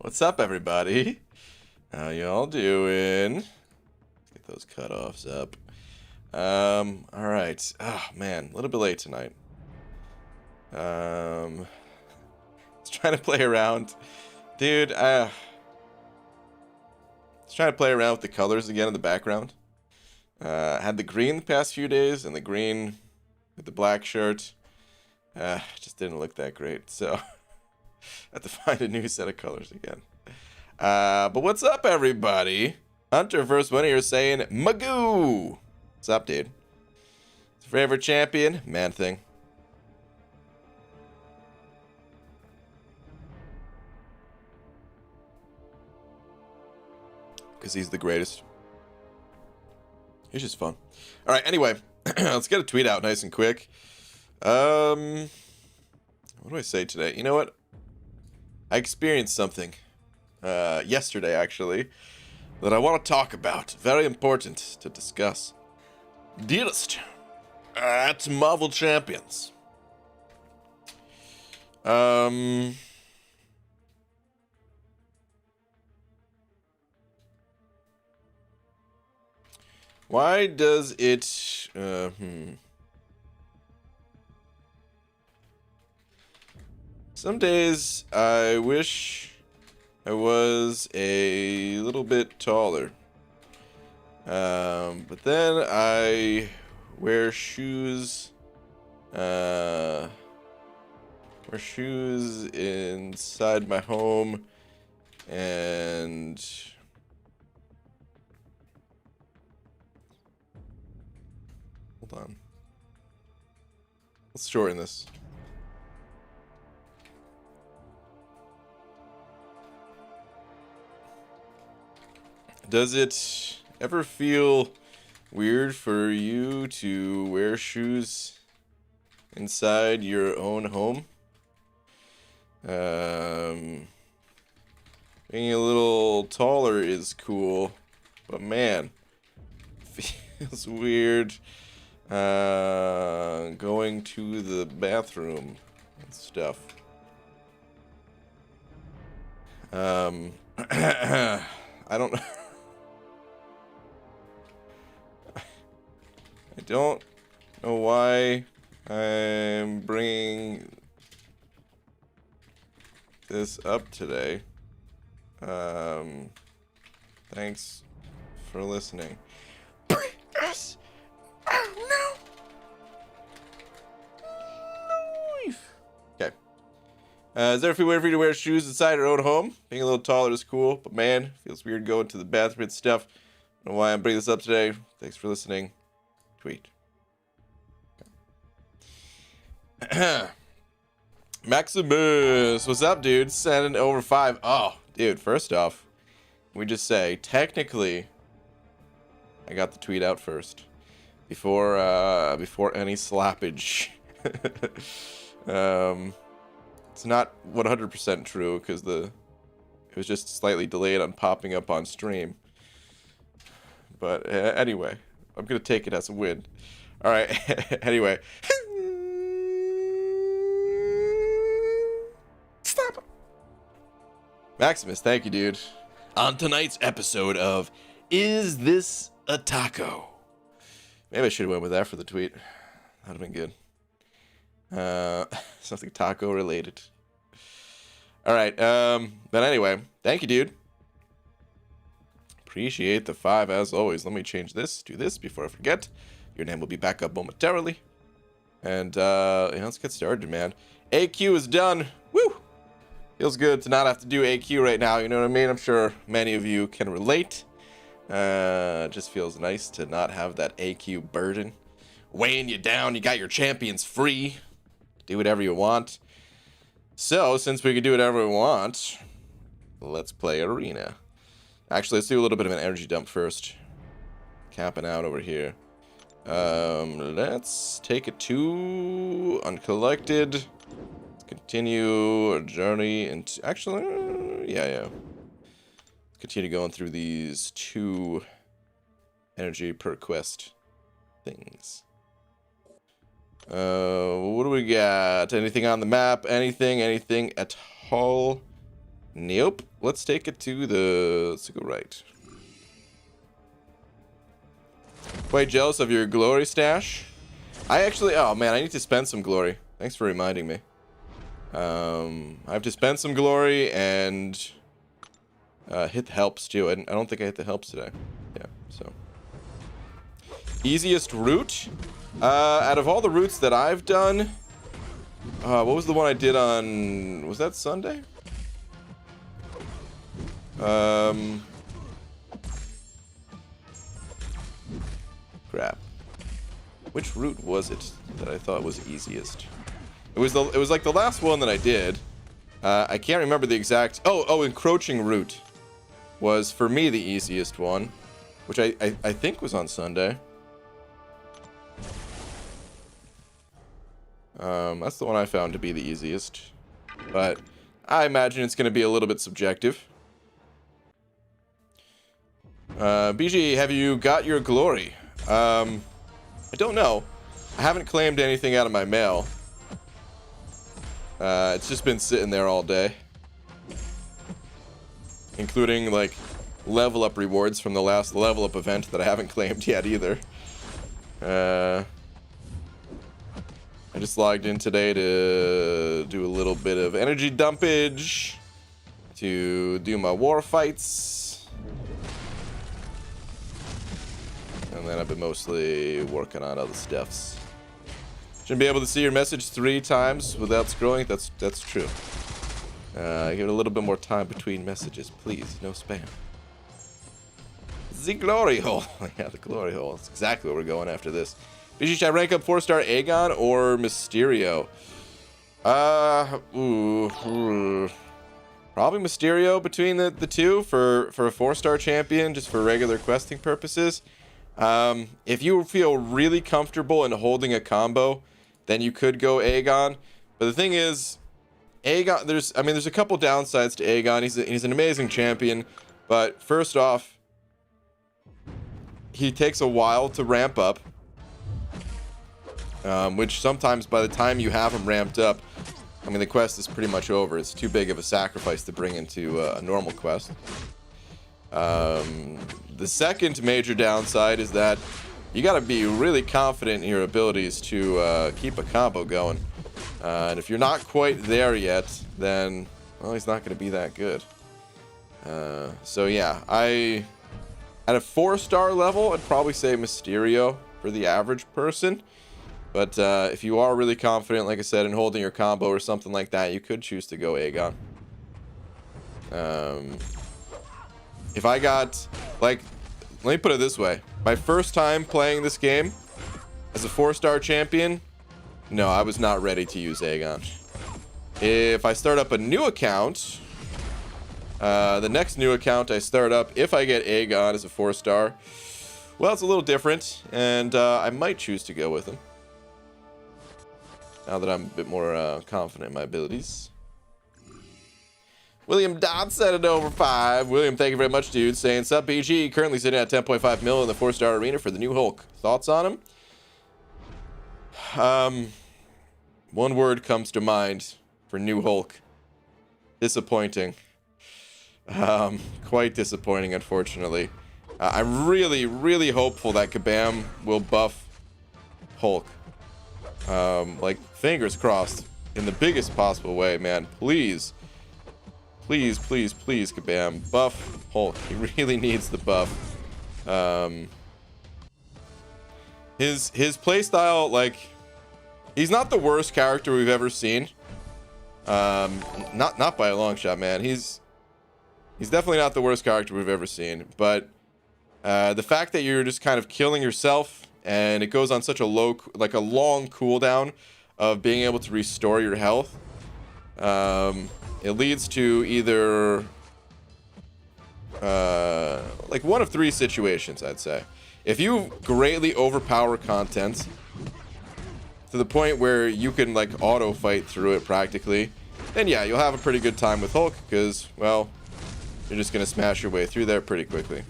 What's up, everybody? How y'all doing? Let's get those cutoffs up. All right. Oh man, a little bit late tonight. I was trying to play around, dude. I was trying to play around with the colors again in the background. Had the green the past few days, and the green with the black shirt. Just didn't look that great, so I have to find a new set of colors again. But what's up, everybody? Hunter first one here saying Magoo. What's up, dude? Favorite champion? Man thing. Because he's the greatest. He's just fun. All right, anyway, let's get a tweet out nice and quick. What do I say today? You know what? I experienced something yesterday, actually, that I want to talk about. Very important to discuss. Dearest, at Marvel Champions. Why does it... Some days I wish I was a little bit taller. But then I wear shoes... wear shoes inside my home and... Hold on. Let's shorten this. Does it ever feel weird for you to wear shoes inside your own home? Being a little taller is cool, but man, feels weird going to the bathroom and stuff. I don't I don't know why I'm bringing this up today. Thanks for listening. Yes. Oh, no. Okay. Is there a way for you to wear shoes inside your own home? Being a little taller is cool, but man, feels weird going to the bathroom and stuff. I don't know why I'm bringing this up today. Thanks for listening. Tweet. Okay. Maximus, what's up, dude? Sending over 5. Oh, dude, first off, we just say, technically, I got the tweet out first. Before any slappage. It's not 100% true, because it was just slightly delayed on popping up on stream. But anyway, I'm going to take it as a win. All right, anyway. Stop it. Maximus, thank you, dude. On tonight's episode of Is This a Taco? Maybe I should have went with that for the tweet. That would have been good. Something taco related. All right, but anyway, thank you, dude. Appreciate the 5 as always. Let me change this, do this before I forget. Your name will be back up momentarily. And yeah, let's get started, man. AQ is done. Woo! Feels good to not have to do AQ right now, you know what I mean? I'm sure many of you can relate. Just feels nice to not have that AQ burden weighing you down. You got your champions free. Do whatever you want. So, since we can do whatever we want, let's play Arena. Actually, let's do a little bit of an energy dump first. Capping out over here. Let's take it to Uncollected. Let's continue our journey into... Actually, yeah. Let's continue going through these 2 energy per quest things. What do we got? Anything on the map? Anything at all? Nope. Let's take it to the... Let's go right. Quite jealous of your glory stash. I actually... Oh, man, I need to spend some glory. Thanks for reminding me. I have to spend some glory and... hit the helps, too. I don't think I hit the helps today. Yeah, so... Easiest route? Out of all the routes that I've done... what was the one I did on... Was that Sunday? Crap. Which route was it that I thought was easiest? It was like the last one that I did. I can't remember the exact... Oh, encroaching route was for me the easiest one, which I think was on Sunday. That's the one I found to be the easiest, but I imagine it's going to be a little bit subjective. BG, have you got your glory? I don't know. I haven't claimed anything out of my mail. It's just been sitting there all day, including like level up rewards from the last level up event that I haven't claimed yet either. I just logged in today to do a little bit of energy dumpage, to do my war fights, and then I've been mostly working on other stuffs. Shouldn't be able to see your message 3 times without scrolling. That's true. Give it a little bit more time between messages, please. No spam. The glory hole. Yeah, the glory hole. That's exactly what we're going after this. BG, should I rank up 4-star Aegon or Mysterio? Probably Mysterio between the two for a 4-star champion, just for regular questing purposes. If you feel really comfortable in holding a combo, then you could go Aegon. But the thing is, Aegon, there's a couple downsides to Aegon. He's an amazing champion, but first off, he takes a while to ramp up. Which sometimes by the time you have him ramped up, I mean, the quest is pretty much over. It's too big of a sacrifice to bring into a normal quest. The second major downside is that you got to be really confident in your abilities to keep a combo going. And if you're not quite there yet, then, well, he's not going to be that good. So yeah, at a 4-star level, I'd probably say Mysterio for the average person. But if you are really confident, like I said, in holding your combo or something like that, you could choose to go Aegon. If I got, like, let me put it this way. My first time playing this game as a 4-star champion, no, I was not ready to use Aegon. If I start up a new account, the next new account I start up, if I get Aegon as a 4-star, well, it's a little different, and I might choose to go with him. Now that I'm a bit more confident in my abilities. William Dodd said it over 5. William, thank you very much, dude. Saying, sup, BG. Currently sitting at 10.5 mil in the 4-star arena for the new Hulk. Thoughts on him? One word comes to mind for new Hulk. Disappointing. Quite disappointing, unfortunately. I'm really, really hopeful that Kabam will buff Hulk. Like, fingers crossed in the biggest possible way, man. Please, please, please, please, Kabam, buff Hulk. He really needs the buff. His playstyle, like, he's not the worst character we've ever seen. Not by a long shot, man. He's definitely not the worst character we've ever seen. But the fact that you're just kind of killing yourself, and it goes on such a long cooldown of being able to restore your health. It leads to either like one of 3 situations, I'd say. If you greatly overpower content to the point where you can like auto fight through it practically, then yeah, you'll have a pretty good time with Hulk, because, well, you're just gonna smash your way through there pretty quickly.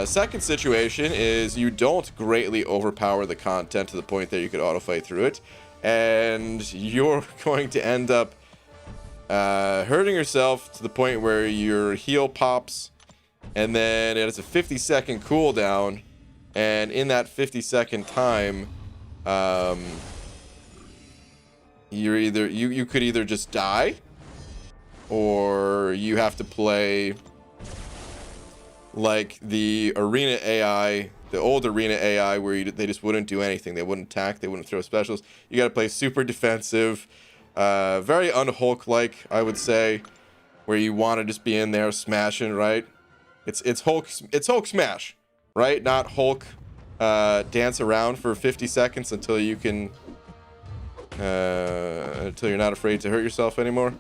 Second situation is you don't greatly overpower the content to the point that you could auto fight through it, and you're going to end up hurting yourself to the point where your heal pops, and then it has a 50-second cooldown, and in that 50-second time, you could either just die, or you have to play like the arena AI, the old arena AI, where they just wouldn't do anything. They wouldn't attack, they wouldn't throw specials. You got to play super defensive, very un-Hulk-like, I would say, where you want to just be in there smashing, right? It's Hulk smash, right? Not Hulk dance around for 50 seconds until you can until you're not afraid to hurt yourself anymore.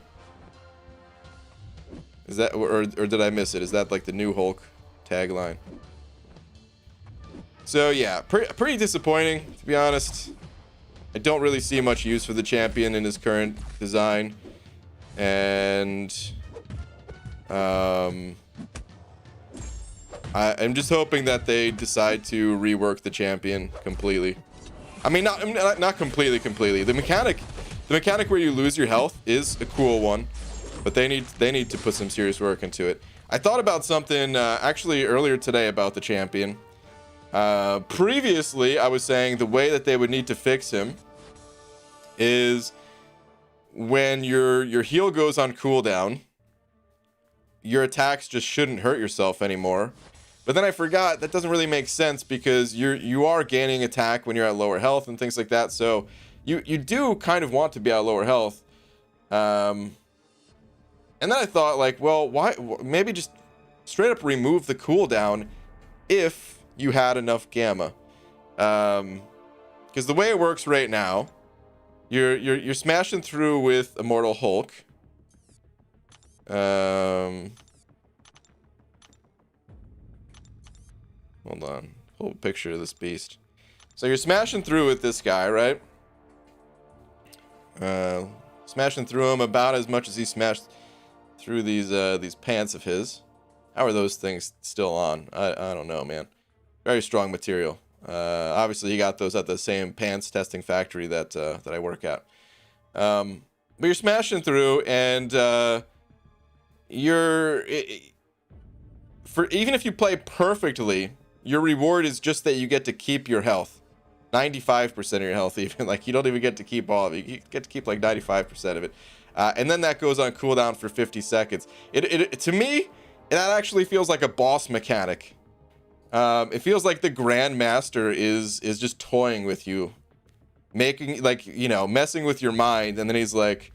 Is that, or did I miss it? Is that like the new Hulk tagline? So yeah, pretty disappointing, to be honest. I don't really see much use for the champion in his current design, and I'm just hoping that they decide to rework the champion completely. I mean, not completely. The mechanic where you lose your health is a cool one, but they need to put some serious work into it. I thought about something actually earlier today about the champion. Previously, I was saying the way that they would need to fix him is when your heal goes on cooldown, your attacks just shouldn't hurt yourself anymore. But then I forgot that doesn't really make sense, because you are gaining attack when you're at lower health and things like that. So you do kind of want to be at lower health. And then I thought, like, well, why maybe just straight up remove the cooldown if you had enough gamma. Because the way it works right now, you're smashing through with Immortal Hulk. Hold on. Pull a picture of this beast. So you're smashing through with this guy, right? Smashing through him about as much as he smashed through these pants of his. How are those things still on? I don't know, man. Very strong material. Obviously, he got those at the same pants testing factory that I work at. But you're smashing through, and even if you play perfectly, your reward is just that you get to keep your health. 95% of your health, even. Like, you don't even get to keep all of it. You get to keep like 95% of it. And then that goes on cooldown for 50 seconds. To me, that actually feels like a boss mechanic. It feels like the Grandmaster is just toying with you. Making, like, you know, messing with your mind. And then he's like,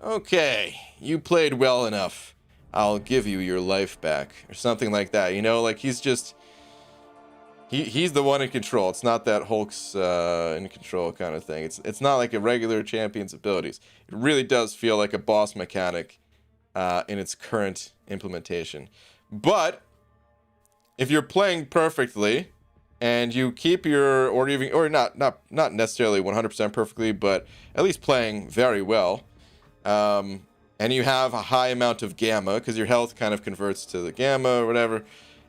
okay, you played well enough. I'll give you your life back. Or something like that. You know, like, he's just... He's the one in control. It's not that Hulk's in control kind of thing. It's not like a regular champion's abilities. It really does feel like a boss mechanic in its current implementation. But if you're playing perfectly and you keep your, or not necessarily 100% perfectly, but at least playing very well, and you have a high amount of gamma, because your health kind of converts to the gamma or whatever.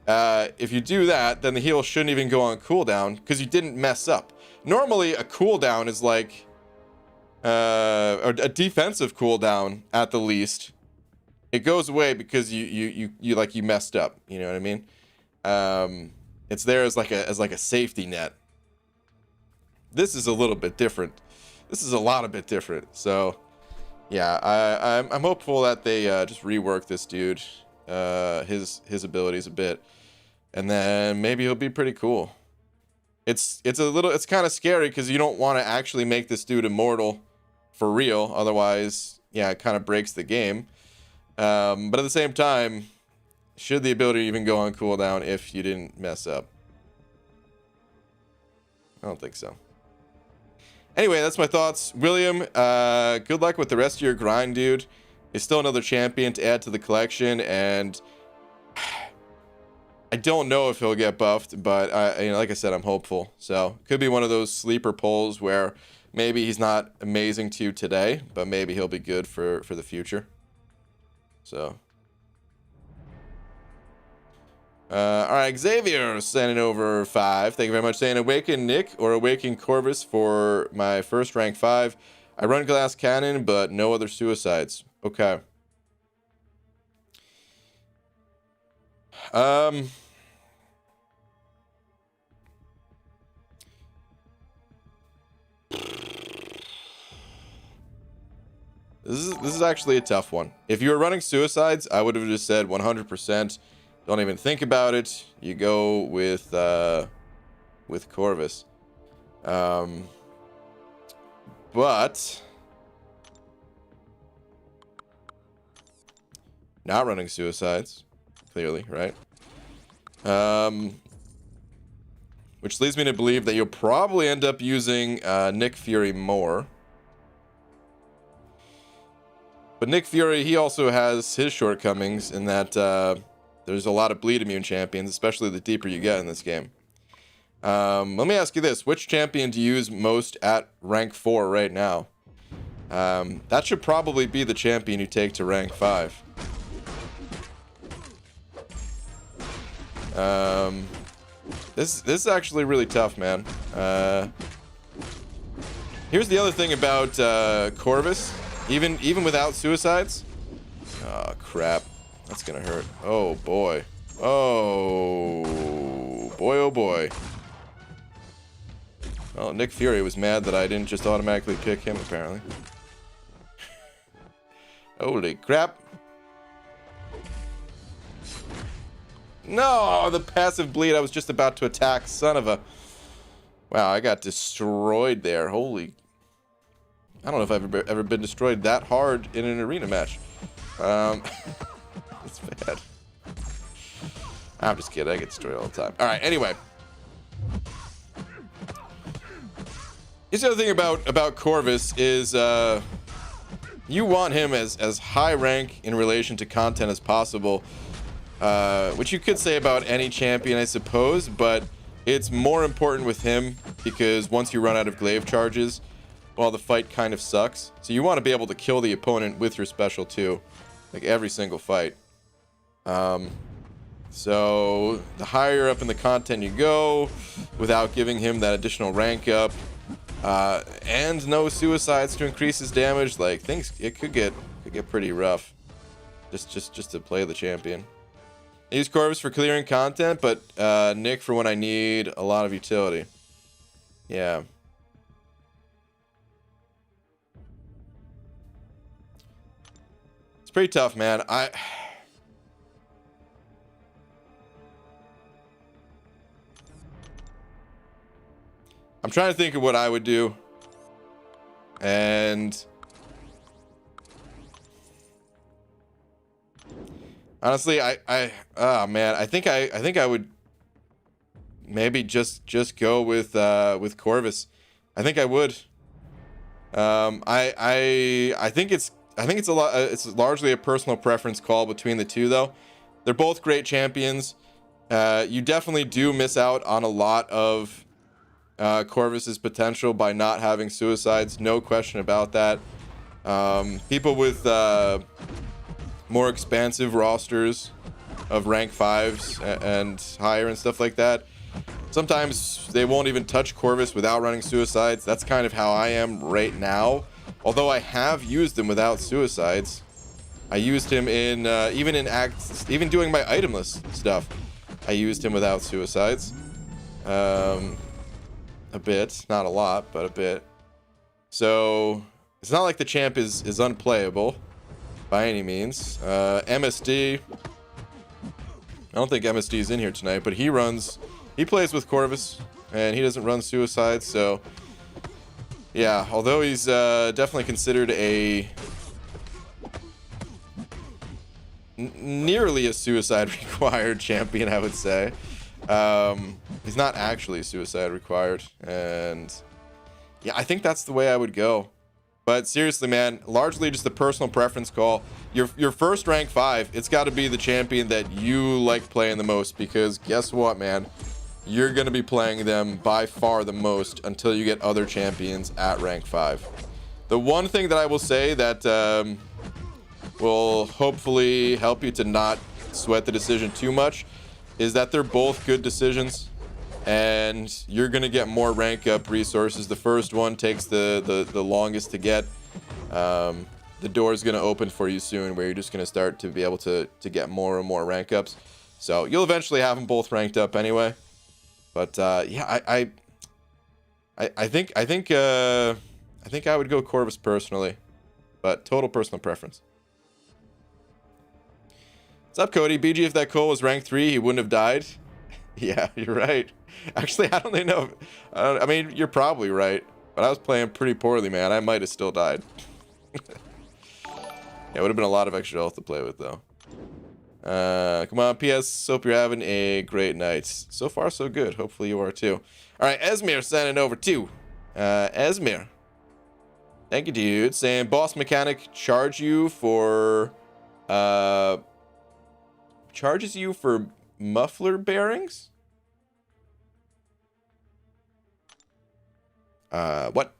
If you do that, then the heal shouldn't even go on cooldown, because you didn't mess up. Normally, a cooldown is like or a defensive cooldown at the least. It goes away because you messed up. You know what I mean? It's there as like a safety net. This is a little bit different. This is a lot of bit different. So yeah, I'm hopeful that they just rework this dude, his abilities a bit. And then maybe he'll be pretty cool. It's kind of scary, because you don't want to actually make this dude immortal for real. Otherwise, yeah, it kind of breaks the game. But at the same time, should the ability even go on cooldown if you didn't mess up? I don't think so. Anyway, that's my thoughts. William, good luck with the rest of your grind, dude. It's still another champion to add to the collection, and I don't know if he'll get buffed, but like I said, I'm hopeful. So could be one of those sleeper pulls where maybe he's not amazing to you today, but maybe he'll be good for the future. So, all right, Xavier sending over 5. Thank you very much. Saying Awaken Nick or Awaken Corvus for my first rank 5. I run glass cannon, but no other suicides. Okay. This is actually a tough one. If you were running suicides, I would have just said 100%. Don't even think about it. You go with Corvus. But not running suicides, clearly, right? Which leads me to believe that you'll probably end up using Nick Fury more. But Nick Fury, he also has his shortcomings in that there's a lot of bleed immune champions, especially the deeper you get in this game. Let me ask you this. Which champion do you use most at rank 4 right now? That should probably be the champion you take to rank 5. This is actually really tough, man. Here's the other thing about Corvus. Even without suicides. Oh, crap. That's gonna hurt. Oh, boy. Oh, boy, oh, boy. Well, Nick Fury was mad that I didn't just automatically pick him, apparently. Holy crap. No, the passive bleed. I was just about to attack. Son of a... Wow, I got destroyed there. Holy... I don't know if I've ever been destroyed that hard in an arena match. It's bad. I'm just kidding. I get destroyed all the time. All right. Anyway, here's the other thing about Corvus is you want him as high rank in relation to content as possible, which you could say about any champion, I suppose. But it's more important with him because once you run out of glaive charges, well, the fight kind of sucks. So you want to be able to kill the opponent with your special too, like every single fight. So the higher up in the content you go, without giving him that additional rank up, and no suicides to increase his damage, like it could get pretty rough. Just to play the champion. I use Corvus for clearing content, but Nick for when I need a lot of utility. Yeah. It's pretty tough, man. I'm trying to think of what I would do. And honestly, oh man, I think I would maybe just go with Corvus. I think I would. I think it's a lot. It's largely a personal preference call between the two, though. They're both great champions. You definitely do miss out on a lot of Corvus's potential by not having suicides. No question about that. People with more expansive rosters of rank 5s and higher and stuff like that, sometimes they won't even touch Corvus without running suicides. That's kind of how I am right now. Although I have used him without suicides. I used him in even doing my itemless stuff. I used him without suicides. A bit, not a lot, but a bit. So it's not like the champ is unplayable by any means. MSD. I don't think MSD is in here tonight, but he plays with Corvus and he doesn't run suicides. So yeah, although he's definitely considered a nearly a suicide required champion, I would say. He's not actually suicide required, and yeah, I think that's the way I would go. But seriously, man, largely just a personal preference call. Your first rank 5, it's got to be the champion that you like playing the most, because guess what, man? You're going to be playing them by far the most until you get other champions at rank 5. The one thing that I will say that will hopefully help you to not sweat the decision too much is that they're both good decisions, and you're going to get more rank up resources. The first one takes the longest to get. the door is going to open for you soon, where you're just going to start to be able to get more and more rank ups. So you'll eventually have them both ranked up anyway. But yeah, I think I would go Corvus personally, but total personal preference. What's up, Cody? BG, if that Cole was rank 3, he wouldn't have died. Yeah, you're right. Actually, I don't even know. I mean, you're probably right, but I was playing pretty poorly, man. I might have still died. Yeah, it would have been a lot of extra health to play with, though. Come on, PS. Hope you're having a great night. So far, so good. Hopefully you are, too. All right, Esmir sending over to Esmir. Thank you, dude. Saying, boss mechanic charges you for muffler bearings? What?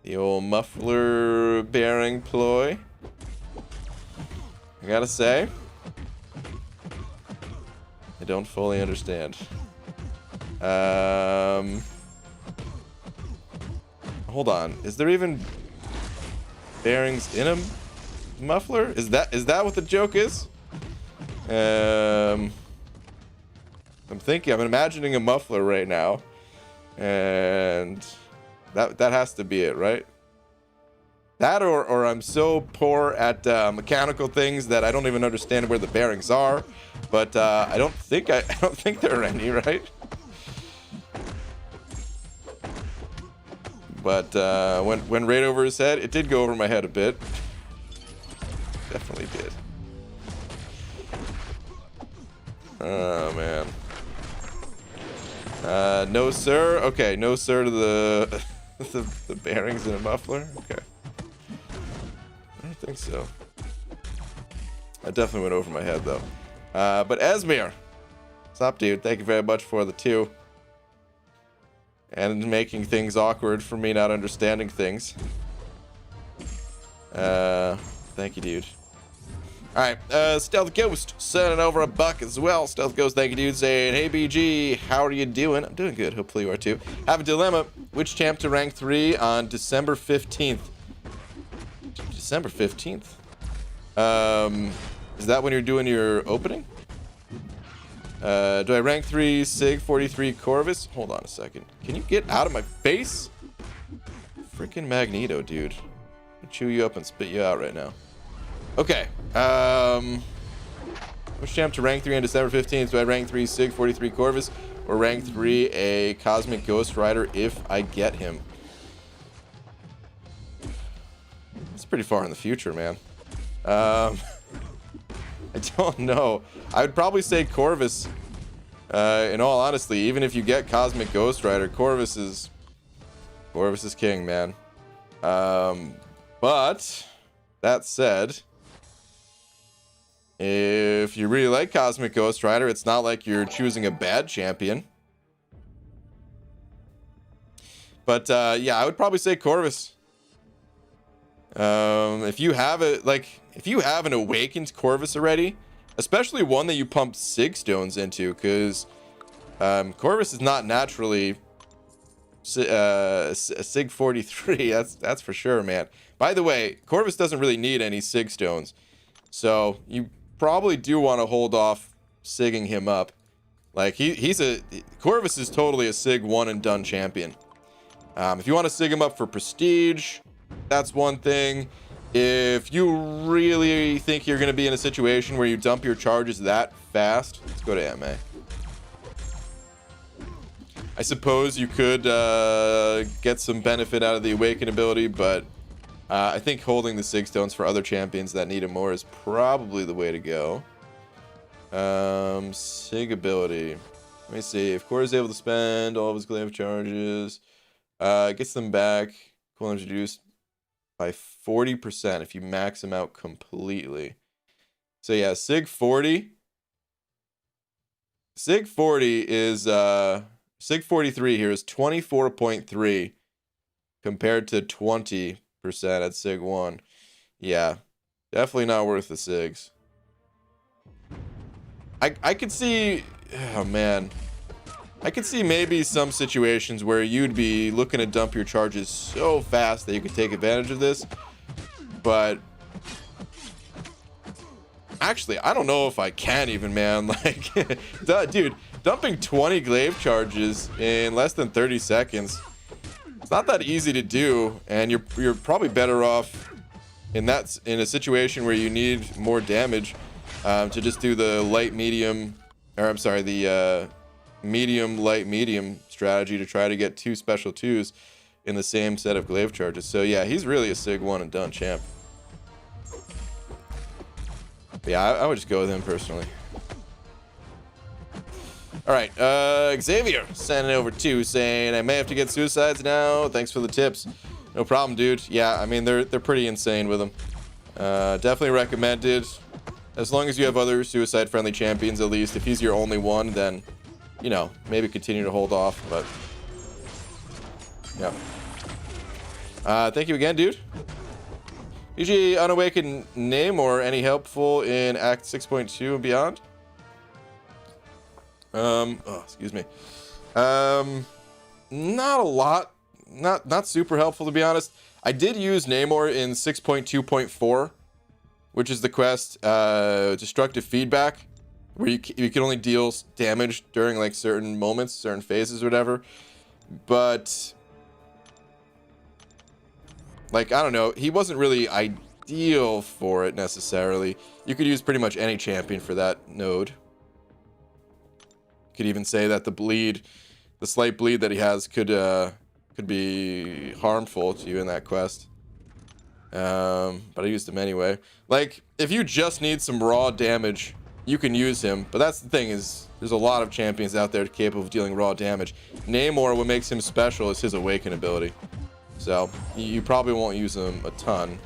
The old muffler bearing ploy. I gotta say, I don't fully understand. Hold on. Is there even bearings in a muffler? Is that what the joke is? I'm imagining a muffler right now, and that has to be it, right? That or I'm so poor at mechanical things that I don't even understand where the bearings are. But I don't think there are any, right? But when right over his head, it did go over my head a bit. Definitely did. Oh man. No sir. Okay, no sir to the the bearings in a muffler. Okay. I don't think so. I definitely went over my head though. But Esmir, what's up, dude? Thank you very much for the 2. And making things awkward for me not understanding things. Thank you, dude. Alright, Stealth Ghost sending over a buck as well. Stealth Ghost, thank you, dude, saying, hey, BG, how are you doing? I'm doing good. Hopefully you are too. Have a dilemma. Which champ to rank 3 on December 15th? December 15th? Is that when you're doing your opening? Do I rank 3 Sig 43 Corvus? Hold on a second. Can you get out of my face? Freaking Magneto, dude. I'll chew you up and spit you out right now. Okay. Which champ to rank 3 on December 15th? Do I rank 3 Sig 43 Corvus or rank 3 a Cosmic Ghost Rider if I get him? It's pretty far in the future, man. I don't know. I would probably say Corvus. In all honesty, even if you get Cosmic Ghost Rider, Corvus is king, man. But that said, if you really like Cosmic Ghost Rider, it's not like you're choosing a bad champion. But yeah, I would probably say Corvus. If you have an awakened Corvus already, especially one that you pumped Sig stones into, because Corvus is not naturally a Sig 43. That's for sure, man. By the way, Corvus doesn't really need any Sig stones, so you probably do want to hold off Sigging him up. Like Corvus is totally a Sig one and done champion. If you want to Sig him up for prestige, that's one thing. If you really think you're going to be in a situation where you dump your charges that fast, let's go to MA. I suppose you could get some benefit out of the Awaken ability, but I think holding the Sig Stones for other champions that need it more is probably the way to go. Sig ability. Let me see. If Core is able to spend all of his glaive charges, gets them back. Cooldown reduced by 40% if you max them out completely. So yeah, Sig 40. Sig 40 is Sig 43 here is 24.3 compared to 20% at Sig 1. Yeah, definitely not worth the Sigs. I could see, oh man, I could see maybe some situations where you'd be looking to dump your charges so fast that you could take advantage of this, but actually I don't know if I can even, man. Like, dude, dumping 20 glaive charges in less than 30 seconds, it's not that easy to do, and you're probably better off in a situation where you need more damage, to just do the light medium, or I'm sorry, the medium light medium strategy to try to get 2 special 2s in the same set of glaive charges. So yeah, he's really a sig one and done champ. But yeah, I would just go with him personally. All right, Xavier sending over 2 saying, I may have to get suicides now. Thanks for the tips. No problem, dude. Yeah, I mean, they're pretty insane with them. Definitely recommended. As long as you have other suicide-friendly champions, at least. If he's your only one, then, you know, maybe continue to hold off, but yeah. Thank you again, dude. UG Unawakened name or any helpful in Act 6.2 and beyond? Oh, excuse me. Not a lot. Not super helpful, to be honest. I did use Namor in 6.2.4, which is the quest, Destructive Feedback, where you can only deal damage during like certain moments, certain phases or whatever. But like, I don't know, he wasn't really ideal for it necessarily. You could use pretty much any champion for that node. Could even say that the slight bleed that he has could be harmful to you in that quest. But I used him anyway. Like, if you just need some raw damage, you can use him. But that's the thing, is there's a lot of champions out there capable of dealing raw damage. Namor, what makes him special is his Awaken ability. So you probably won't use him a ton,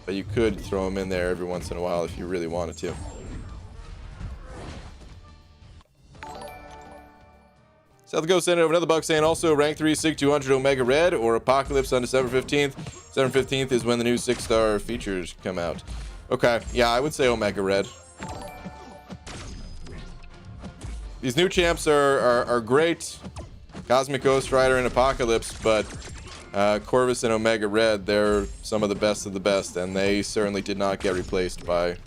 but you could throw him in there every once in a while if you really wanted to. South Go sent over another buck saying also rank 3 Sig 200 Omega Red or Apocalypse on December 15th. December 15th is when the new 6-star features come out. Okay, yeah, I would say Omega Red. These new champs are great. Cosmic Ghost Rider and Apocalypse, but Corvus and Omega Red, they're some of the best, and they certainly did not get replaced by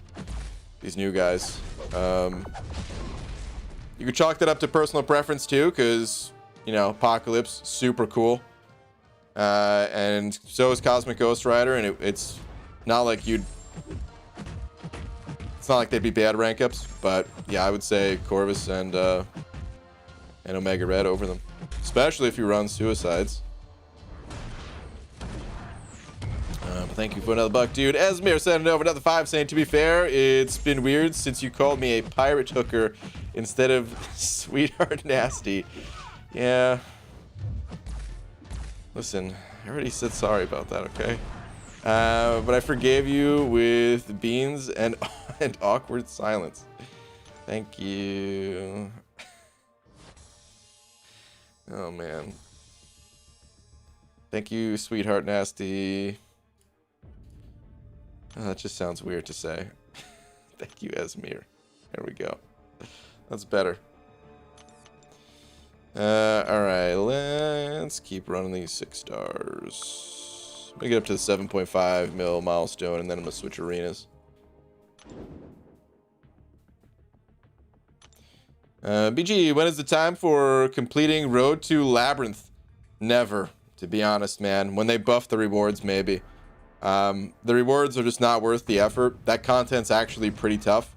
these new guys. You could chalk that up to personal preference too, because, you know, Apocalypse, super cool. And so is Cosmic Ghost Rider, and it's not like they'd be bad rank ups, but yeah, I would say Corvus and Omega Red over them, especially if you run suicides. Thank you for another buck, dude. Esmir sending over another 5 saying, to be fair, it's been weird since you called me a pirate hooker instead of sweetheart nasty. Yeah. Listen, I already said sorry about that, okay? But I forgave you with beans and awkward silence. Thank you. Oh, man. Thank you, sweetheart nasty. Oh, that just sounds weird to say. Thank you, Esmir. There we go. That's better. Alright, let's keep running these 6 stars. I'm gonna get up to the 7.5 mil milestone, and then I'm gonna switch arenas. BG, when is the time for completing Road to Labyrinth? Never, to be honest, man. When they buff the rewards, maybe. The rewards are just not worth the effort. That content's actually pretty tough.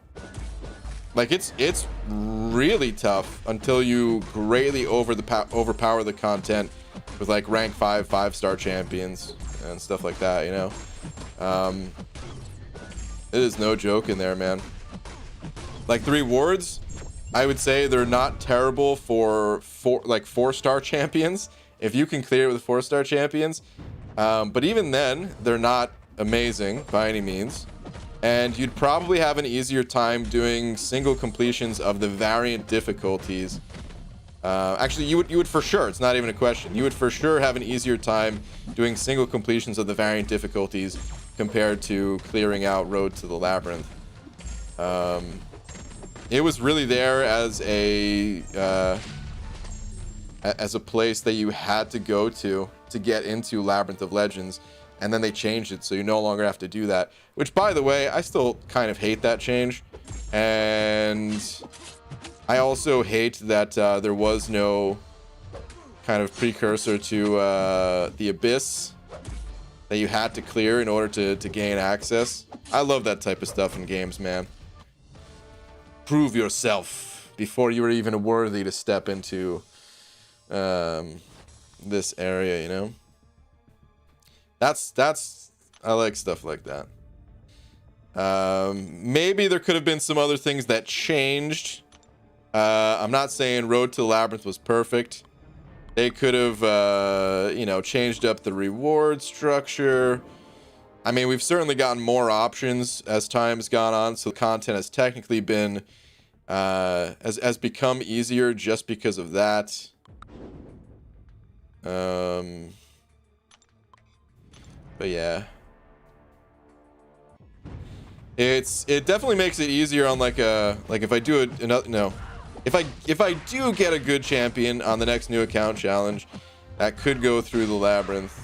Like, it's really tough until you greatly overpower the content with like rank 5 5-star champions and stuff like that, you know. It is no joke in there, man. Like, the rewards, I would say they're not terrible for 4-star champions if you can clear it with 4-star champions. But even then, they're not amazing by any means. And you'd probably have an easier time doing single completions of the variant difficulties. Actually, you would for sure, it's not even a question, you would for sure have an easier time doing single completions of the variant difficulties compared to clearing out Road to the Labyrinth. it was really there as a place that you had to go to get into Labyrinth of Legends, and then they changed it so you no longer have to do that, which, by the way, I still kind of hate that change. And I also hate that there was no kind of precursor to the Abyss that you had to clear in order to gain access. I love that type of stuff in games, man. Prove yourself before you were even worthy to step into this area, you know? That's I like stuff like that. Maybe there could have been some other things that changed. I'm not saying Road to Labyrinth was perfect. They could have, you know, changed up the reward structure. I mean, we've certainly gotten more options as time's gone on, so the content has technically been, has become easier just because of that. But yeah. It definitely makes it easier on like if I do if I do get a good champion on the next new account challenge that could go through the Labyrinth.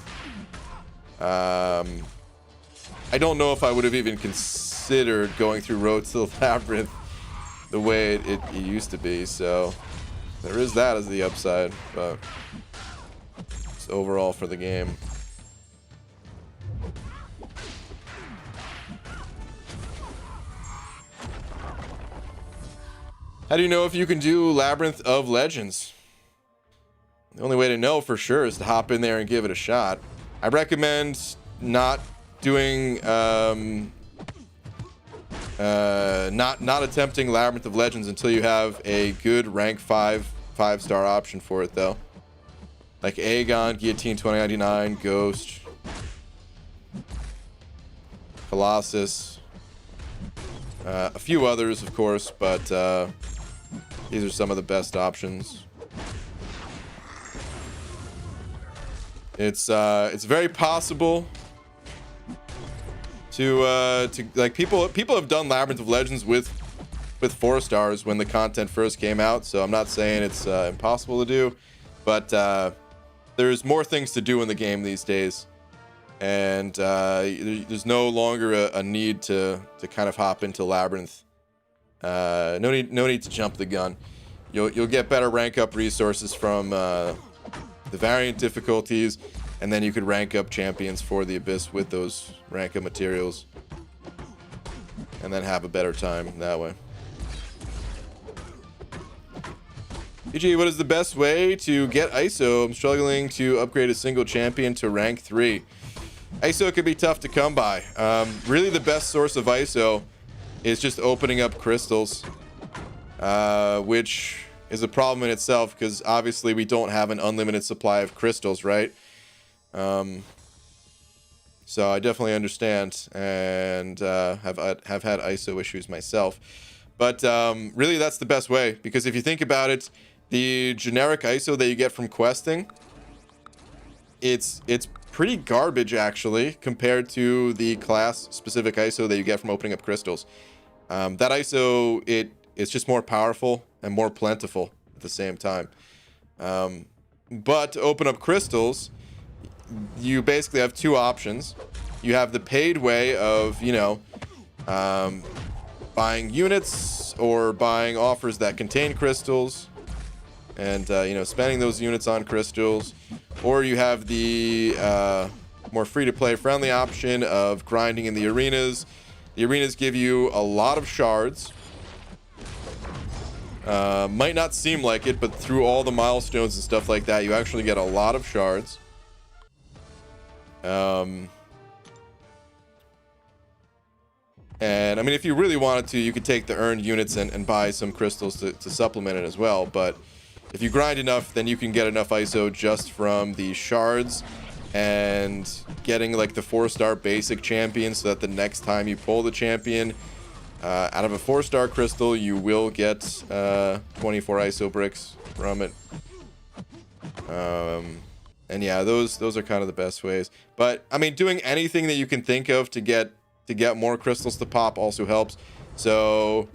I don't know if I would have even considered going through Road to the Labyrinth the way it used to be, so there is that as the upside, but it's overall for the game. How do you know if you can do Labyrinth of Legends? The only way to know for sure is to hop in there and give it a shot. I recommend not doing, not attempting Labyrinth of Legends until you have a good rank 5-star option for it, though. Like Aegon, Guillotine 2099, Ghost, Colossus, a few others, of course, but these are some of the best options. It's very possible to like people have done Labyrinth of Legends with 4 stars when the content first came out, so I'm not saying it's impossible to do, but there's more things to do in the game these days, and there's no longer a need to kind of hop into Labyrinth. No need to jump the gun. You'll get better rank up resources from the variant difficulties, and then you could rank up champions for the Abyss with those rank up materials, and then have a better time that way. PG, what is the best way to get ISO? I'm struggling to upgrade a single champion to rank 3. ISO could be tough to come by. Really, the best source of ISO is just opening up crystals, which is a problem in itself because obviously we don't have an unlimited supply of crystals, right? So I definitely understand, and have had ISO issues myself, but really that's the best way, because if you think about it, the generic ISO that you get from questing, it's pretty garbage actually compared to the class specific ISO that you get from opening up crystals. That ISO, it's just more powerful and more plentiful at the same time. But to open up crystals, you basically have 2 options. You have the paid way of, you know, buying units or buying offers that contain crystals, and you know, spending those units on crystals, or you have the more free-to-play friendly option of grinding in the arenas. The arenas give you a lot of shards. Might not seem like it, but through all the milestones and stuff like that, you actually get a lot of shards. And I mean, if you really wanted to, you could take the earned units and buy some crystals to supplement it as well. But if you grind enough, then you can get enough ISO just from the shards and getting like the 4-star basic champion, so that the next time you pull the champion out of a 4-star crystal, you will get 24 ISO bricks from it. And yeah, those are kind of the best ways. But I mean, doing anything that you can think of to get more crystals to pop also helps. So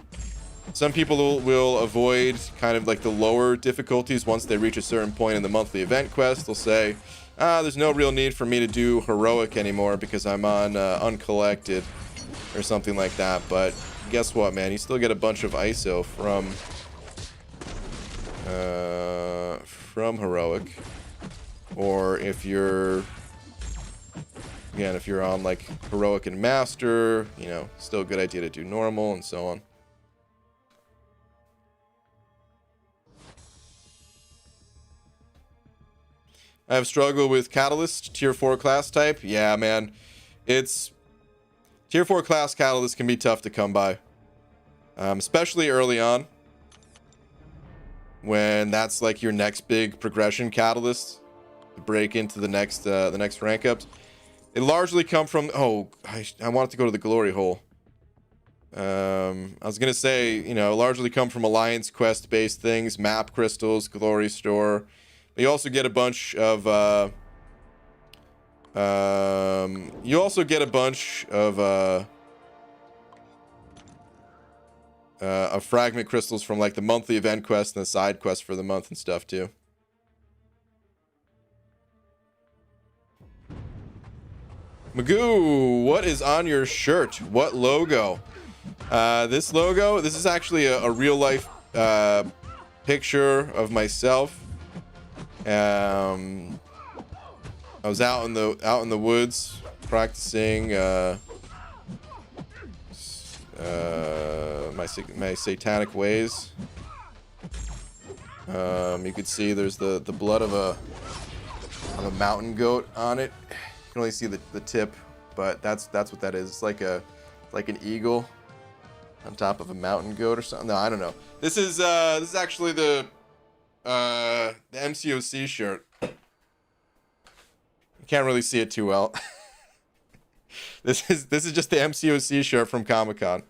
Some people will avoid kind of like the lower difficulties once they reach a certain point in the monthly event quest. They'll say, there's no real need for me to do heroic anymore because I'm on uncollected or something like that. But guess what, man? You still get a bunch of ISO from heroic. Or if you're, again, if you're on like heroic and master, you know, still a good idea to do normal and so on. I have struggled with Catalyst, tier 4 class type. Yeah, man. It's... Tier 4 class Catalyst can be tough to come by. Especially early on. When that's like your next big progression Catalyst. To break into the next rank ups. They largely come from... Oh, I wanted to go to the glory hole. I was going to say, you know, largely come from Alliance quest-based things. Map crystals, glory store... You also get a bunch of fragment crystals from like the monthly event quest and the side quest for the month and stuff too. Magoo, what is on your shirt? What logo? This logo, this is actually a real life picture of myself. I was out in the woods practicing my satanic ways. You could see there's the blood of a mountain goat on it. You can only see the tip, but that's what that is. It's like an eagle on top of a mountain goat or something. No, I don't know. This is actually the MCOC shirt. You can't really see it too well. This is just the MCOC shirt from Comic-Con.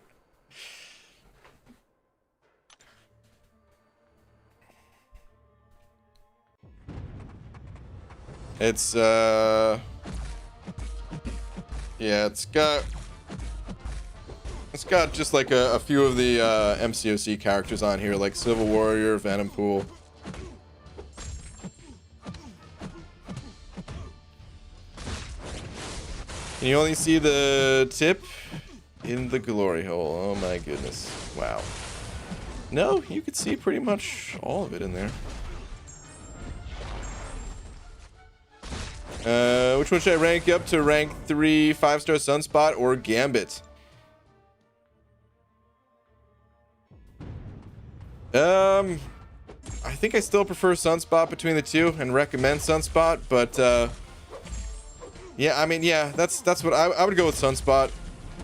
It's yeah, it's got just like a few of the MCOC characters on here, like Civil Warrior, Venom Pool. Can you only see the tip in the glory hole? Oh my goodness. Wow. No, you could see pretty much all of it in there. Which one should I rank up to? Rank 3 5-star Sunspot or Gambit? I think I still prefer Sunspot between the two and recommend Sunspot, but yeah, I mean, yeah, that's what I would go with Sunspot.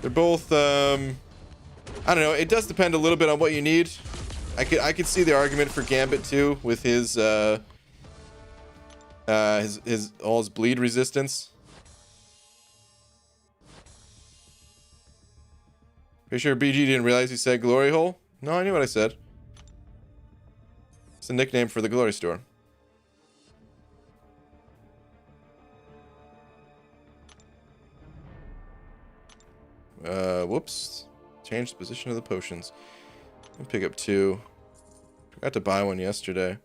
They're both I don't know, it does depend a little bit on what you need. I could see the argument for Gambit too with his bleed resistance. Pretty sure BG didn't realize he said glory hole? No, I knew what I said. It's a nickname for the glory store. Whoops. Change the position of the potions. I'll pick up 2. Forgot to buy one yesterday.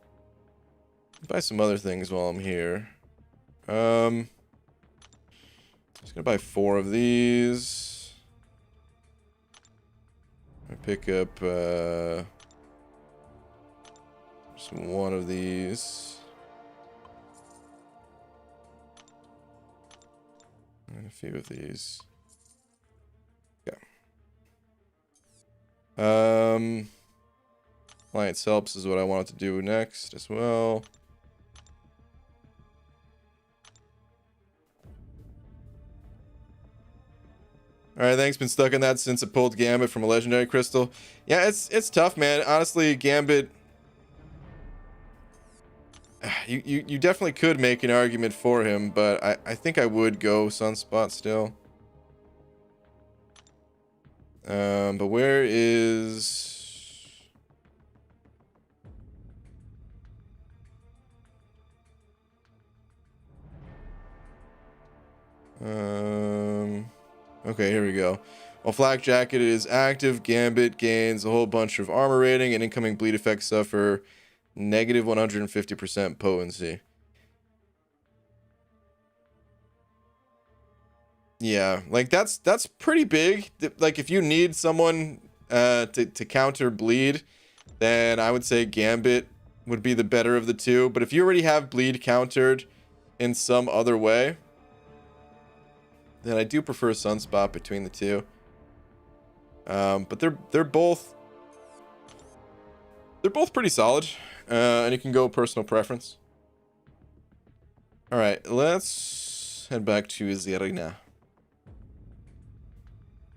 Buy some other things while I'm here. Just gonna buy 4 of these. I pick up just 1 of these. And a few of these. Alliance helps is what I wanted to do next as well. Alright, thanks. Been stuck in that since I pulled Gambit from a legendary crystal. Yeah, it's tough, man. Honestly, Gambit, you definitely could make an argument for him, but I think I would go Sunspot still. But where is... Okay, here we go. While Flak Jacket is active, Gambit gains a whole bunch of armor rating, and incoming bleed effects suffer negative 150% potency. Yeah, like that's pretty big. Like if you need someone to counter bleed, then I would say Gambit would be the better of the two. But if you already have bleed countered in some other way, then I do prefer Sunspot between the two. But they're both pretty solid, and you can go personal preference. All right, let's head back to Zerina.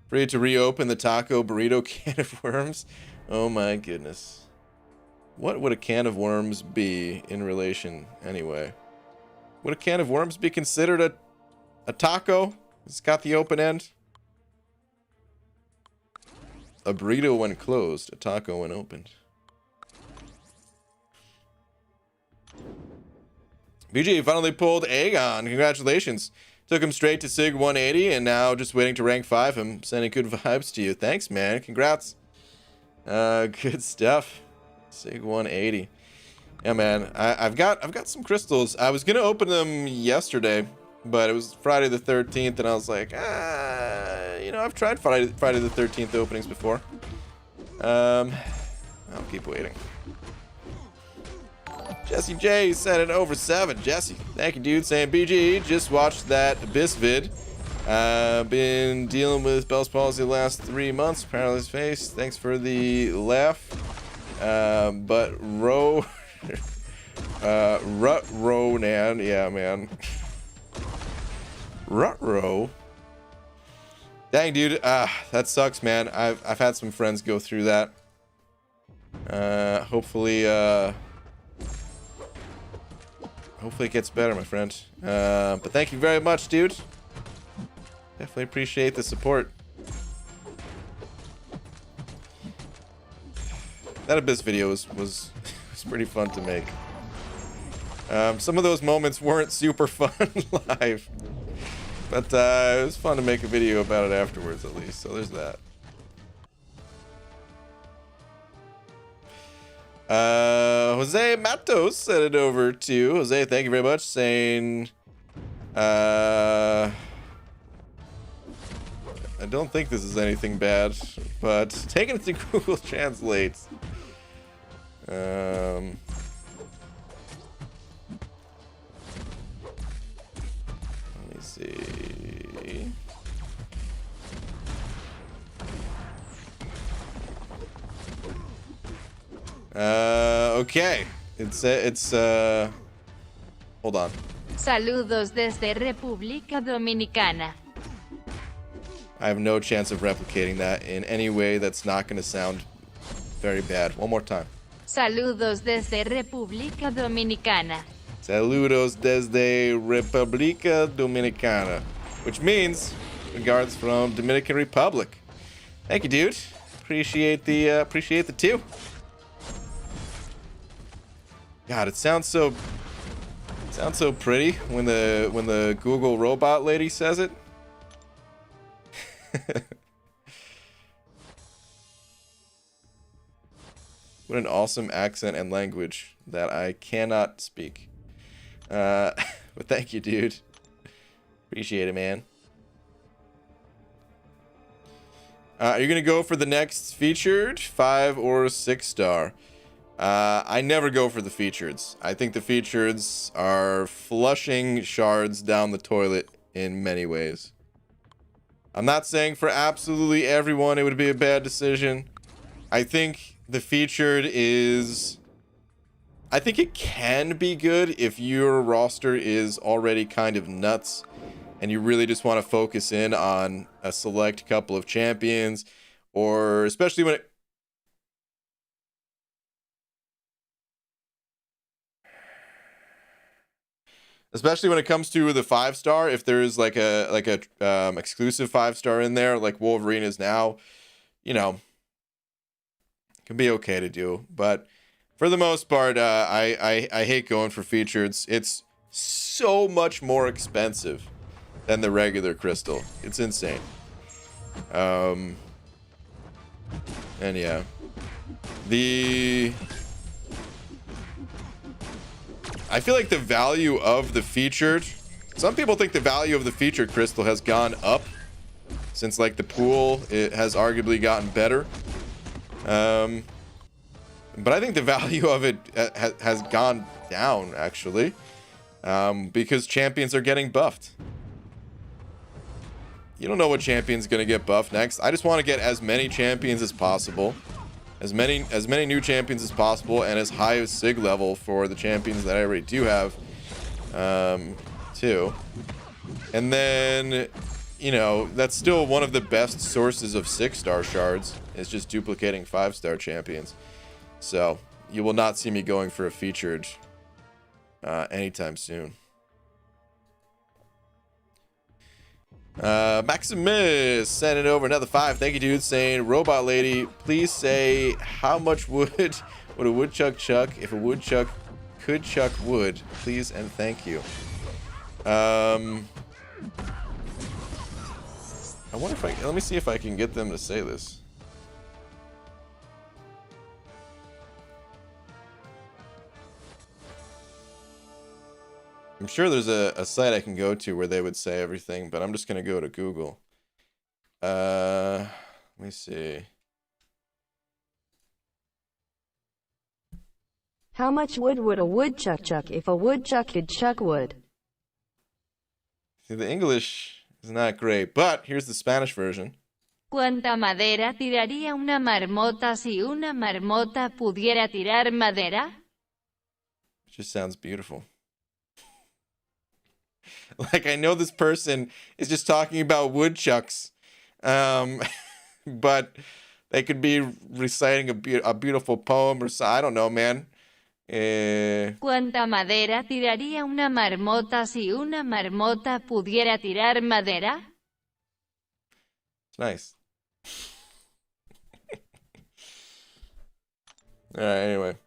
Free to reopen the taco burrito can of worms. Oh my goodness. What would a can of worms be in relation anyway? Would a can of worms be considered a taco? It's got the open end. A burrito when closed, a taco when opened. BG finally pulled Aegon. Congratulations. Took him straight to Sig 180 and now just waiting to rank 5 him. Sending good vibes to you. Thanks, man. Congrats. Good stuff. Sig 180. Yeah, man. I've got some crystals. I was gonna open them yesterday, but it was Friday the 13th, and I was like, you know, I've tried Friday the 13th openings before. I'll keep waiting. Jesse J sent it over 7. Jesse, thank you, dude. Saying BG, just watched that Abyss vid. Been dealing with Bell's palsy the last 3 months. Paralyzed face. Thanks for the laugh. But Ronan, yeah, man. Rutro. Dang, dude. That sucks, man. I've had some friends go through that. Hopefully it gets better, my friend. But thank you very much, dude. Definitely appreciate the support. That Abyss video was pretty fun to make. Some of those moments weren't super fun live, but it was fun to make a video about it afterwards, at least. So there's that. Jose Matos sent it over to Jose. Thank you very much. Saying, I don't think this is anything bad, but taking it to Google Translate. Let me see. Okay. It's hold on. Saludos desde República Dominicana. I have no chance of replicating that in any way that's not going to sound very bad. One more time. Saludos desde República Dominicana. Saludos desde República Dominicana, which means regards from Dominican Republic. Thank you, dude. Appreciate the 2. God, it sounds so pretty when the Google robot lady says it. What an awesome accent and language that I cannot speak. But thank you, dude. Appreciate it, man. Are you gonna go for the next featured 5 or 6 star? I never go for the featureds. I think the featureds are flushing shards down the toilet in many ways. I'm not saying for absolutely everyone it would be a bad decision. I think the featured is... I think it can be good if your roster is already kind of nuts and you really just want to focus in on a select couple of champions, or especially when it... Especially when it comes to the 5-star, if there's like a exclusive 5-star in there, like Wolverine is now, you know, can be okay to do. But for the most part, I hate going for features. It's so much more expensive than the regular crystal. It's insane. And yeah, I feel like the value of the featured, some people think the value of the featured crystal has gone up since like the pool, it has arguably gotten better. But I think the value of it has gone down actually, because champions are getting buffed. You don't know what champion's gonna get buffed next. I just want to get as many champions as possible, as many new champions as possible, and as high as sig level for the champions that I already do have, too. And then, you know, that's still one of the best sources of 6-star shards, is just duplicating 5-star champions. So you will not see me going for a featured anytime soon. Maximus sending over another 5. Thank you, dude. Saying, Robot Lady, please say how much wood would a woodchuck chuck if a woodchuck could chuck wood, please and thank you. I wonder if let me see if I can get them to say this. I'm sure there's a site I can go to where they would say everything, but I'm just going to go to Google. Let me see. How much wood would a woodchuck chuck if a woodchuck could chuck wood? See, the English is not great, but here's the Spanish version. ¿Cuánta madera tiraría una marmota si una marmota pudiera tirar madera? It just sounds beautiful. Like, I know this person is just talking about woodchucks, but they could be reciting a beautiful poem or so. I don't know, man. ¿Cuánta madera tiraría una marmota si una marmota pudiera tirar madera? It's nice. All right, anyway.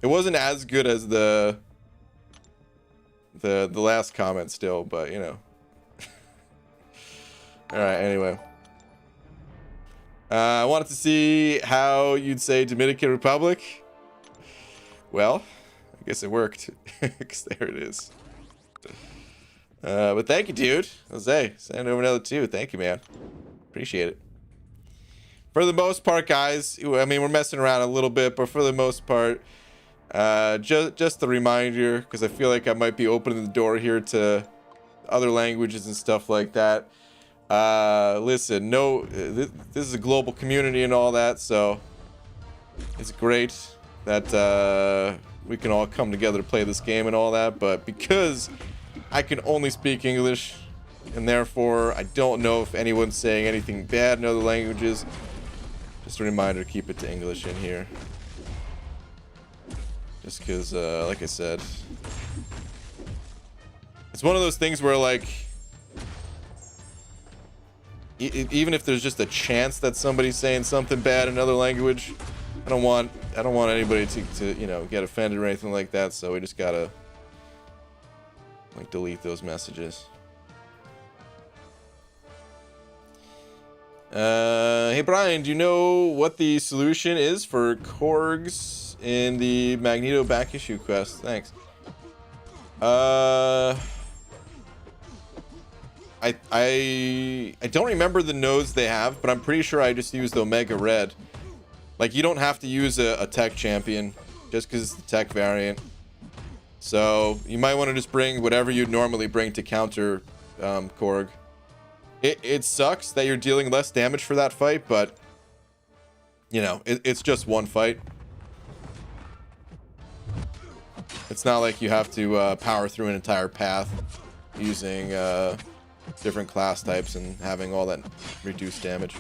It wasn't as good as the last comment still, but you know. All right, anyway. I wanted to see how you'd say Dominican Republic. Well, I guess it worked. Because there it is. But thank you, dude. Jose, send over another 2. Thank you, man. Appreciate it. For the most part, guys, I mean, we're messing around a little bit, but for the most part, just a reminder, because I feel like I might be opening the door here to other languages and stuff like that. Listen, this is a global community and all that, so it's great that we can all come together to play this game and all that, but because I can only speak English, and therefore I don't know if anyone's saying anything bad in other languages, just a reminder, keep it to English in here. Just because, like I said, it's one of those things where, like, even if there's just a chance that somebody's saying something bad in another language, I don't want anybody to you know, get offended or anything like that. So we just gotta, like, delete those messages. Hey Brian, do you know what the solution is for Korgs in the Magneto back issue quest? Thanks. I don't remember the nodes they have, but I'm pretty sure I just used Omega Red. Like, you don't have to use a tech champion just because it's the tech variant. So you might want to just bring whatever you'd normally bring to counter Korg. It sucks that you're dealing less damage for that fight, but you know, it's just one fight. It's not like you have to power through an entire path using different class types and having all that reduced damage.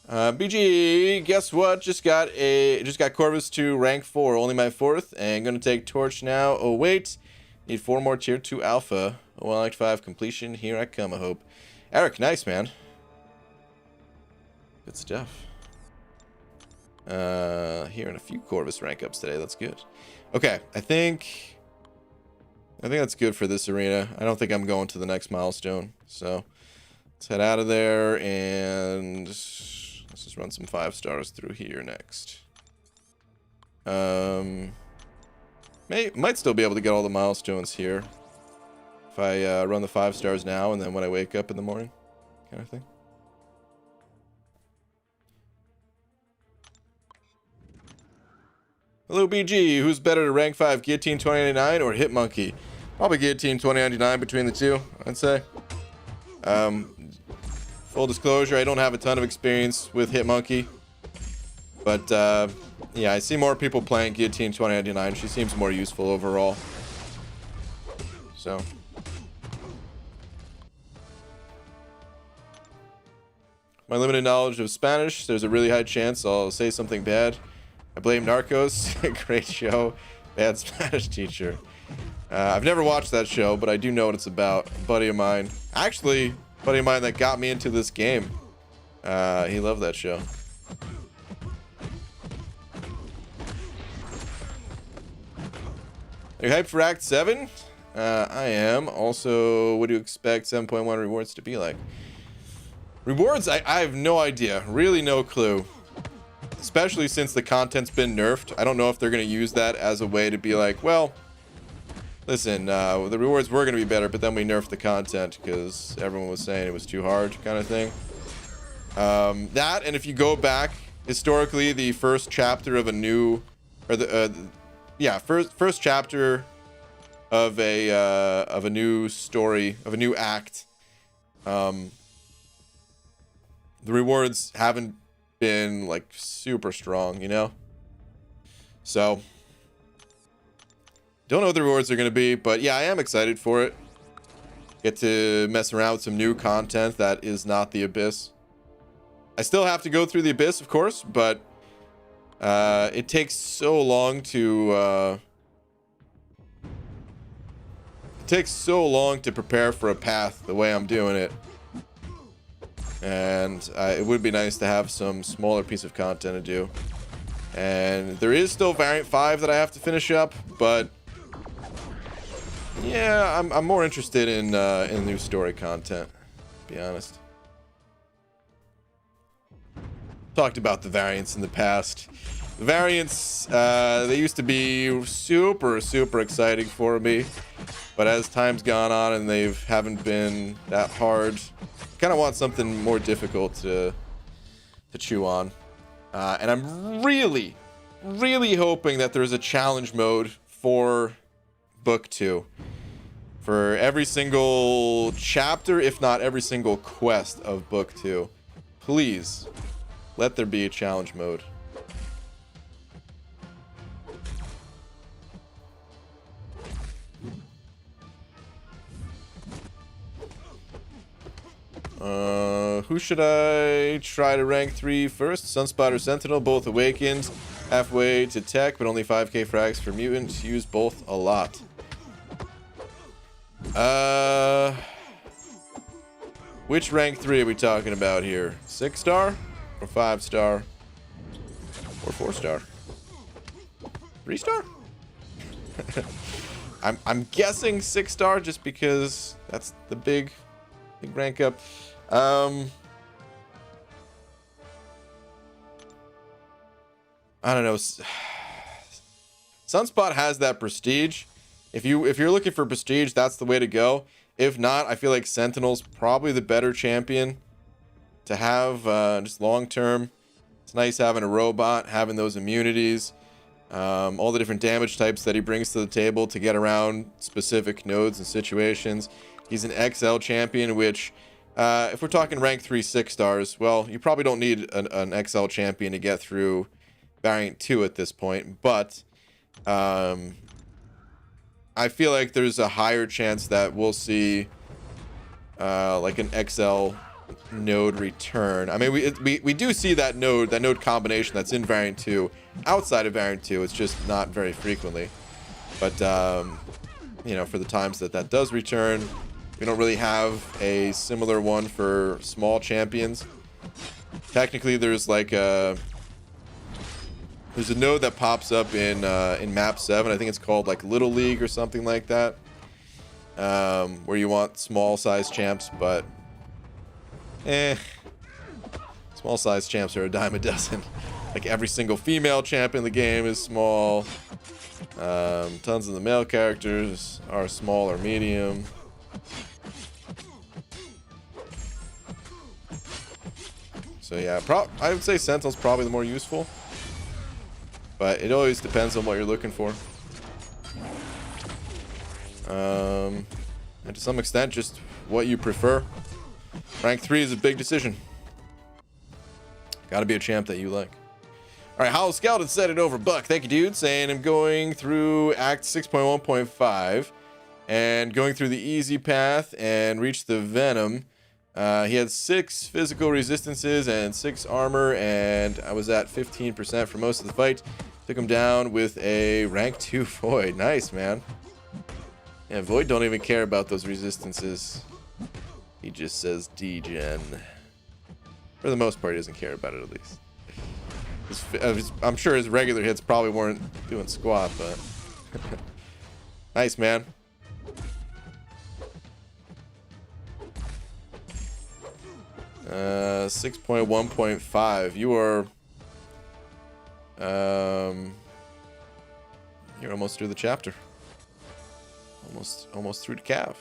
BG, guess what? Just got Corvus to rank 4, only my 4th, and gonna take Torch now. Oh wait, need 4 more tier 2 alpha. 1 5 completion. Here I come. I hope. Eric, nice man. Good stuff. Hearing a few Corvus rank ups today. That's good. Okay, I think that's good for this arena. I don't think I'm going to the next milestone. So let's head out of there and let's just run some 5 stars through here next. Might still be able to get all the milestones here if I run the 5 stars now and then when I wake up in the morning, kind of thing. Hello, BG. Who's better to rank 5, Guillotine 2099 or Hitmonkey? Probably Guillotine 2099 between the two, I'd say. Full disclosure, I don't have a ton of experience with Hitmonkey. But, yeah, I see more people playing Guillotine 2099. She seems more useful overall. So. My limited knowledge of Spanish, there's a really high chance I'll say something bad. I blame Narcos. Great show. Bad Spanish teacher. I've never watched that show, but I do know what it's about. A buddy of mine. Actually, a buddy of mine that got me into this game. He loved that show. Are you hyped for Act 7? I am. Also, what do you expect 7.1 rewards to be like? Rewards? I have no idea. Really no clue. Especially since the content's been nerfed. I don't know if they're going to use that as a way to be like, well, listen, the rewards were going to be better, but then we nerfed the content because everyone was saying it was too hard, kind of thing. That, and if you go back, historically, the first chapter of a new, or the, yeah, first chapter of a new story, of a new act, the rewards haven't been like super strong, you know. So don't know what the rewards are going to be, but yeah, I am excited for it. Get to mess around with some new content that is not the Abyss. I still have to go through the Abyss, of course, but it takes so long to prepare for a path the way I'm doing it. And it would be nice to have some smaller piece of content to do. And there is still Variant 5 that I have to finish up, but yeah, I'm more interested in new story content, to be honest. Talked about the variants in the past. The variants, they used to be super exciting for me, but as time's gone on and they haven't been that hard, kind of want something more difficult to chew on. And I'm really hoping that there's a challenge mode for book 2. For every single chapter, if not every single quest of book 2. Please, let there be a challenge mode. Who should I try to rank 3 first? Sunspot or Sentinel, both awakened. Halfway to tech, but only 5k frags for mutant. Use both a lot. Which rank 3 are we talking about here? 6-star? Or 5-star? Or 4-star? 3-star? I'm guessing 6-star just because that's the big rank up. I don't know. Sunspot has that prestige. If you're looking for prestige, that's the way to go. If not, I feel like Sentinel's probably the better champion to have just long term. It's nice having a robot, having those immunities, all the different damage types that he brings to the table to get around specific nodes and situations. He's an XL champion, which if we're talking rank 3 6-stars, well, you probably don't need an XL champion to get through Variant 2 at this point, but I feel like there's a higher chance that we'll see like an XL node return. I mean, we do see that node combination that's in Variant 2 outside of Variant 2. It's just not very frequently. But you know, for the times that does return, we don't really have a similar one for small champions. Technically, there's like there's a node that pops up in map 7. I think it's called like Little League or something like that, where you want small size champs, but small size champs are a dime a dozen. Like every single female champ in the game is small. Tons of the male characters are small or medium. So yeah, I would say Sentinel's probably the more useful, but it always depends on what you're looking for. And to some extent, just what you prefer. Rank 3 is a big decision. Gotta be a champ that you like. All right, Hollow Skeleton said it over. Buck, thank you, dude. Saying I'm going through Act 6.1.5 and going through the easy path and reached the Venom. He had 6 physical resistances and 6 armor, and I was at 15% for most of the fight. Took him down with a rank 2 Void. Nice, man. Yeah, Void don't even care about those resistances. He just says D-Gen. For the most part, he doesn't care about it, at least. I'm sure his regular hits probably weren't doing squat, but... Nice, man. Uh, 6.1.5. You are... You're almost through the chapter. Almost through the Cav.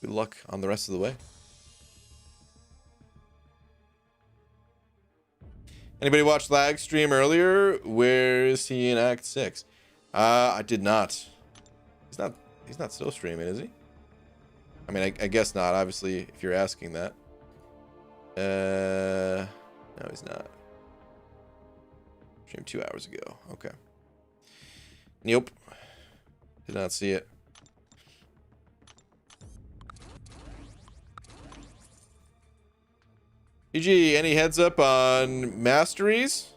Good luck on the rest of the way. Anybody watch Lag stream earlier? Where is he in Act 6? I did not. He's not still streaming, is he? I mean, I guess not, obviously, if you're asking that. No, he's not. Streamed 2 hours ago. Okay. Nope. Did not see it. EG, any heads up on masteries?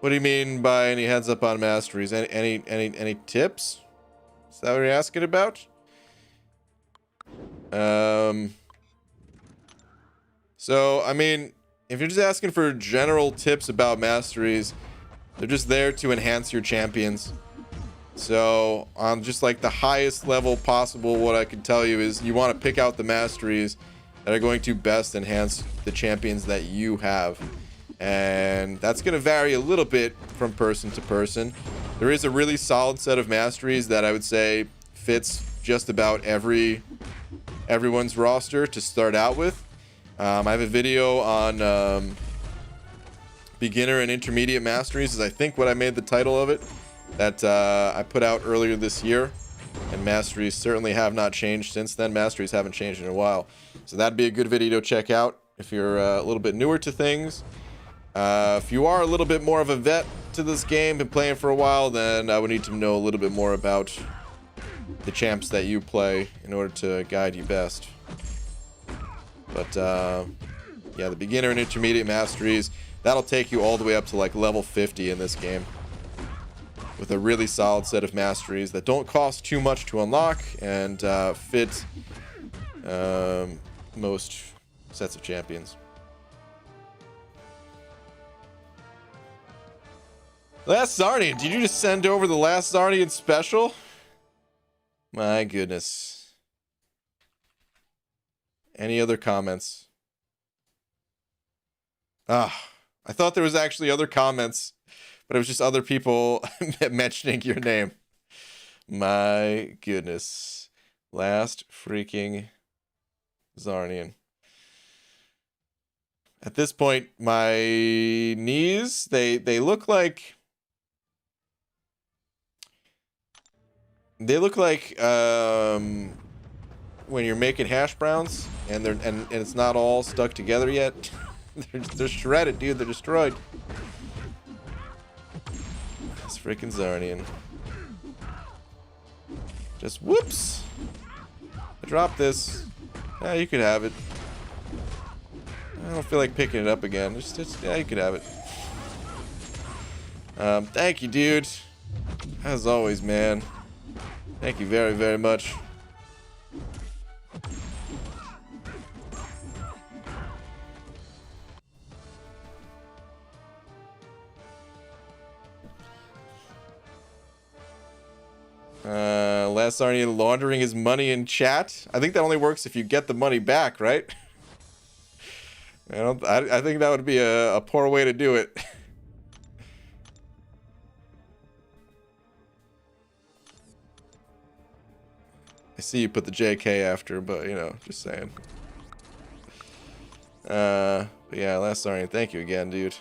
What do you mean by any heads up on masteries? Any tips? Is that what you're asking about? So, I mean, if you're just asking for general tips about masteries, they're just there to enhance your champions. So, on just like the highest level possible, what I can tell you is you want to pick out the masteries that are going to best enhance the champions that you have. And that's going to vary a little bit from person to person. There is a really solid set of masteries that I would say fits just about everyone's roster to start out with. I have a video on beginner and intermediate masteries, is I think what I made the title of it, that I put out earlier this year. And masteries certainly have not changed since then. Masteries haven't changed in a while. So that'd be a good video to check out if you're a little bit newer to things. If you are a little bit more of a vet to this game, been playing for a while, then I would need to know a little bit more about the champs that you play in order to guide you best. But yeah, the beginner and intermediate masteries, that'll take you all the way up to like level 50 in this game, with a really solid set of masteries that don't cost too much to unlock and fit most sets of champions. Last Zarnian, did you just send over the Last Zarnian special? My goodness. Any other comments? I thought there was actually other comments, but it was just other people mentioning your name. My goodness. Last freaking Zarnian. At this point, my knees, they look like... They look like when you're making hash browns and it's not all stuck together yet. they're shredded, dude. They're destroyed. This freaking Zarnian. Just whoops. I dropped this. Yeah, you could have it. I don't feel like picking it up again. Yeah, you could have it. Thank you, dude. As always, man. Thank you very, very much. Last Arnie laundering his money in chat. I think that only works if you get the money back, right? I think that would be a poor way to do it. I see you put the JK after, but you know, just saying. But yeah, last Arnie, thank you again, dude.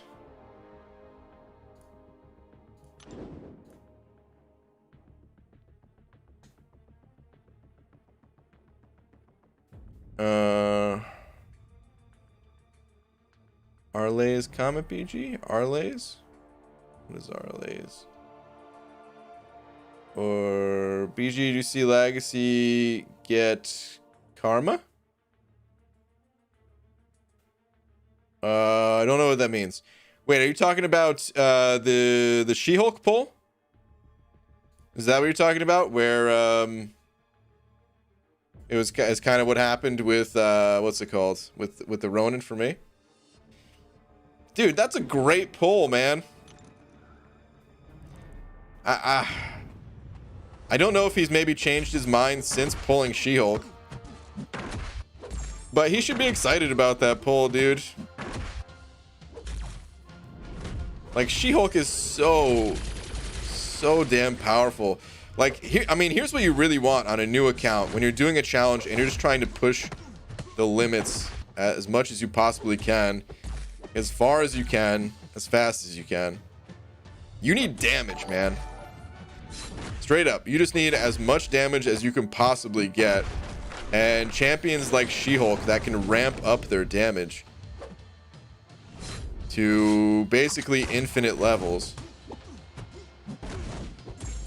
Arlay's Comet BG? Arlay's? What is Arlay's? Or BG, do you see Legacy get Karma? I don't know what that means. Wait, are you talking about the She-Hulk poll? Is that what you're talking about? Where it's kind of what happened with what's it called? With the Ronin for me? Dude, that's a great poll, man. I don't know if he's maybe changed his mind since pulling She-Hulk. But he should be excited about that poll, dude. Like, She-Hulk is so damn powerful. Like, here's what you really want on a new account. When you're doing a challenge and you're just trying to push the limits as much as you possibly can. As far as you can, as fast as you can. You need damage, man. Straight up. You just need as much damage as you can possibly get. And champions like She-Hulk that can ramp up their damage to basically infinite levels.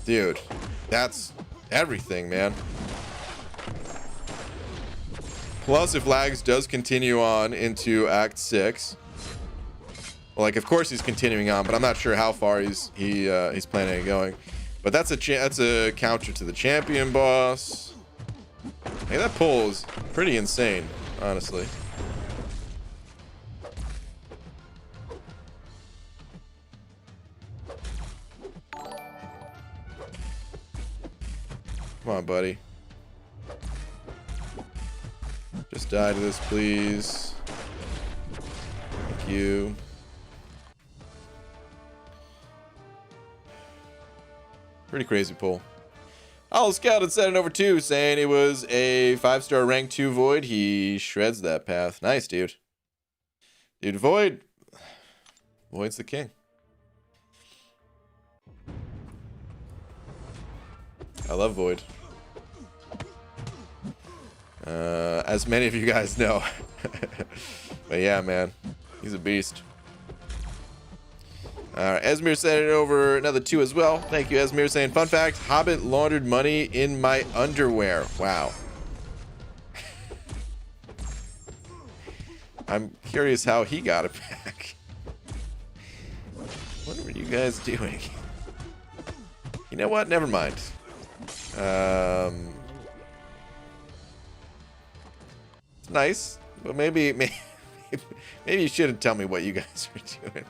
Dude, that's everything, man. Plus, if Lags does continue on into Act 6... Well, like, of course he's continuing on, but I'm not sure how far he's planning on going. But that's a counter to the champion boss. Hey, that pull is pretty insane, honestly. Come on, buddy. Just die to this, please. Thank you. Pretty crazy pull. All Scout had said it over 2, saying it was a 5-star rank 2 Void. He shreds that path. Nice, dude. Dude, Void's the king. I love Void. As many of you guys know. But yeah, man. He's a beast. Esmir said it over another 2 as well. Thank you, Esmir, saying, fun fact, Hobbit laundered money in my underwear. Wow. I'm curious how he got it back. What were you guys doing? You know what? Never mind. It's nice, but maybe you shouldn't tell me what you guys are doing.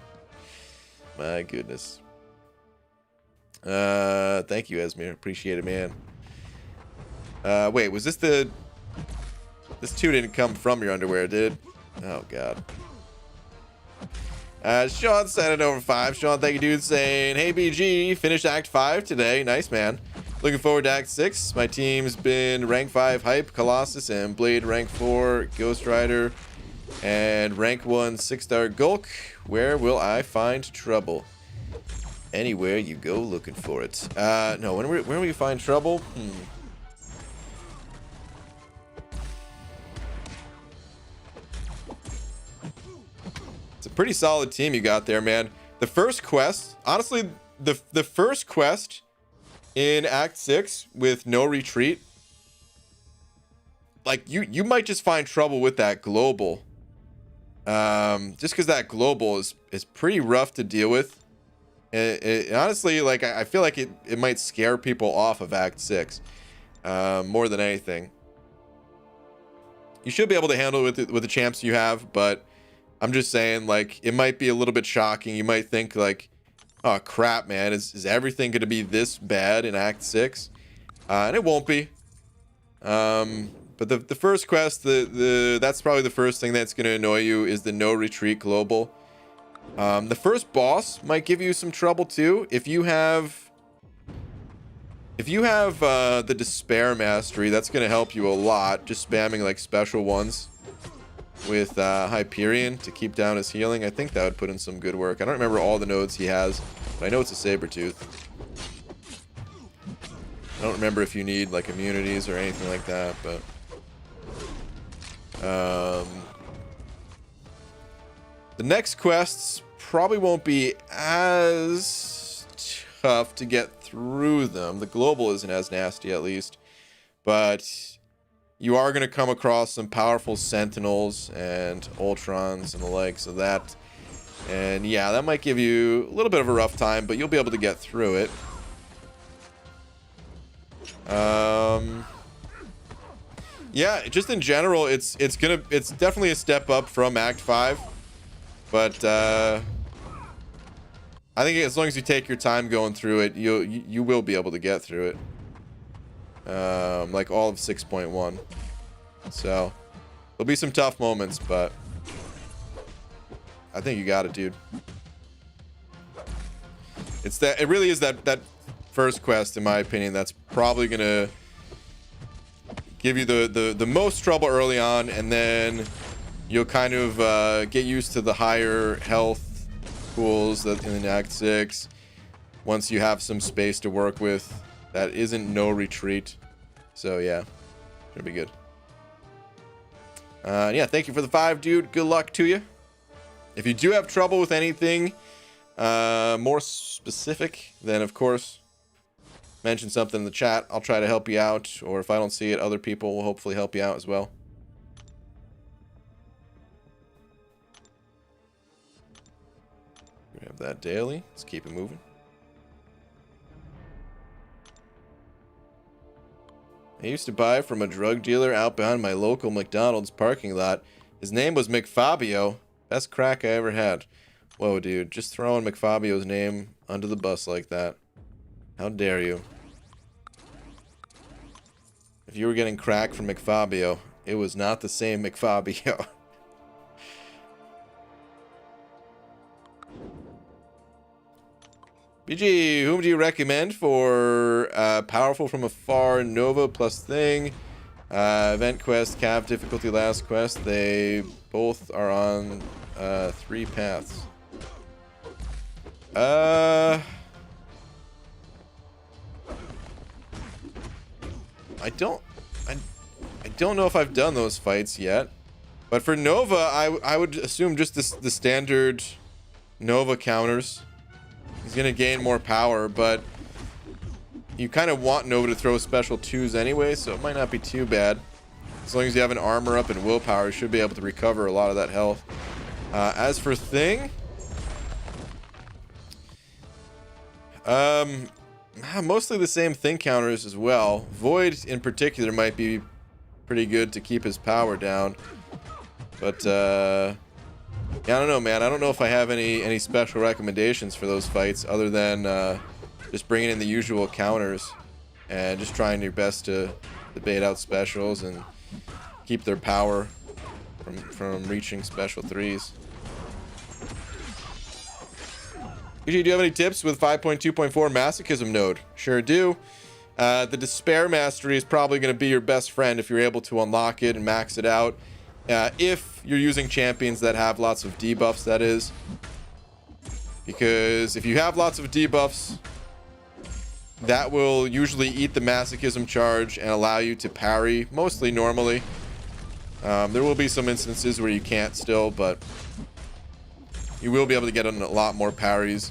My goodness. Thank you, Esmir. Appreciate it, man. Wait, was this the... This 2 didn't come from your underwear, did it? Oh, God. Sean sent it over 5. Sean, thank you, dude, saying, hey, BG, finished Act 5 today. Nice, man. Looking forward to Act 6. My team's been rank 5 Hype, Colossus, and Blade rank 4, Ghost Rider, and rank 1 6-star Gulk. Where will I find trouble? Anywhere you go looking for it. No, where will you find trouble? It's a pretty solid team you got there, man. The first quest, honestly, the first quest in Act 6 with no retreat, like, you might just find trouble with that global. Just because that global is pretty rough to deal with. Honestly, like, I feel like it might scare people off of Act 6 more than anything. You should be able to handle it with the champs you have, but I'm just saying, like, it might be a little bit shocking. You might think, like, oh crap, man, is everything going to be this bad in Act 6? And it won't be. But the first quest, that's probably the first thing that's going to annoy you is the no retreat global. The first boss might give you some trouble too. If you have the despair mastery, that's going to help you a lot. Just spamming like special ones with Hyperion to keep down his healing. I think that would put in some good work. I don't remember all the nodes he has, but I know it's a Sabretooth. I don't remember if you need like immunities or anything like that, but the next quests probably won't be as tough to get through them. The global isn't as nasty, at least, but you are going to come across some powerful sentinels and ultrons and the likes of that, and yeah, that might give you a little bit of a rough time, but you'll be able to get through it. Yeah, just in general, it's definitely a step up from Act 5, but I think as long as you take your time going through it, you will be able to get through it. Like all of 6.1. So there'll be some tough moments, but I think you got it, dude. It really is that first quest, in my opinion, that's probably gonna give you the most trouble early on, and then you'll kind of get used to the higher health pools that in Act 6 once you have some space to work with that isn't no retreat. So yeah, should be good. Yeah, thank you for the 5, dude. Good luck to you. If you do have trouble with anything more specific, then of course mention something in the chat. I'll try to help you out, or if I don't see it, other people will hopefully help you out as well. We have that daily. Let's keep it moving. I used to buy from a drug dealer out behind my local McDonald's parking lot. His name was McFabio. Best crack I ever had. Whoa, dude. Just throwing McFabio's name under the bus like that. How dare you? If you were getting crack from McFabio, it was not the same McFabio. BG, whom do you recommend for Powerful from Afar, Nova plus Thing, Event Quest, Cav Difficulty, Last Quest? They both are on 3 paths. I don't know if I've done those fights yet, but for Nova, I would assume just the standard Nova counters. He's gonna gain more power, but you kind of want Nova to throw special 2s anyway, so it might not be too bad. As long as you have an armor up and willpower, you should be able to recover a lot of that health. As for Thing, mostly the same Thing counters as well. Void in particular might be pretty good to keep his power down, but yeah, I don't know, man. I don't know if I have any special recommendations for those fights other than just bringing in the usual counters and just trying your best to bait out specials and keep their power from reaching special 3s. Usually, do you have any tips with 5.2.4 Masochism node? Sure do. The Despair Mastery is probably going to be your best friend if you're able to unlock it and max it out. If you're using champions that have lots of debuffs, that is. Because if you have lots of debuffs, that will usually eat the Masochism charge and allow you to parry, mostly normally. There will be some instances where you can't still, but you will be able to get a lot more parries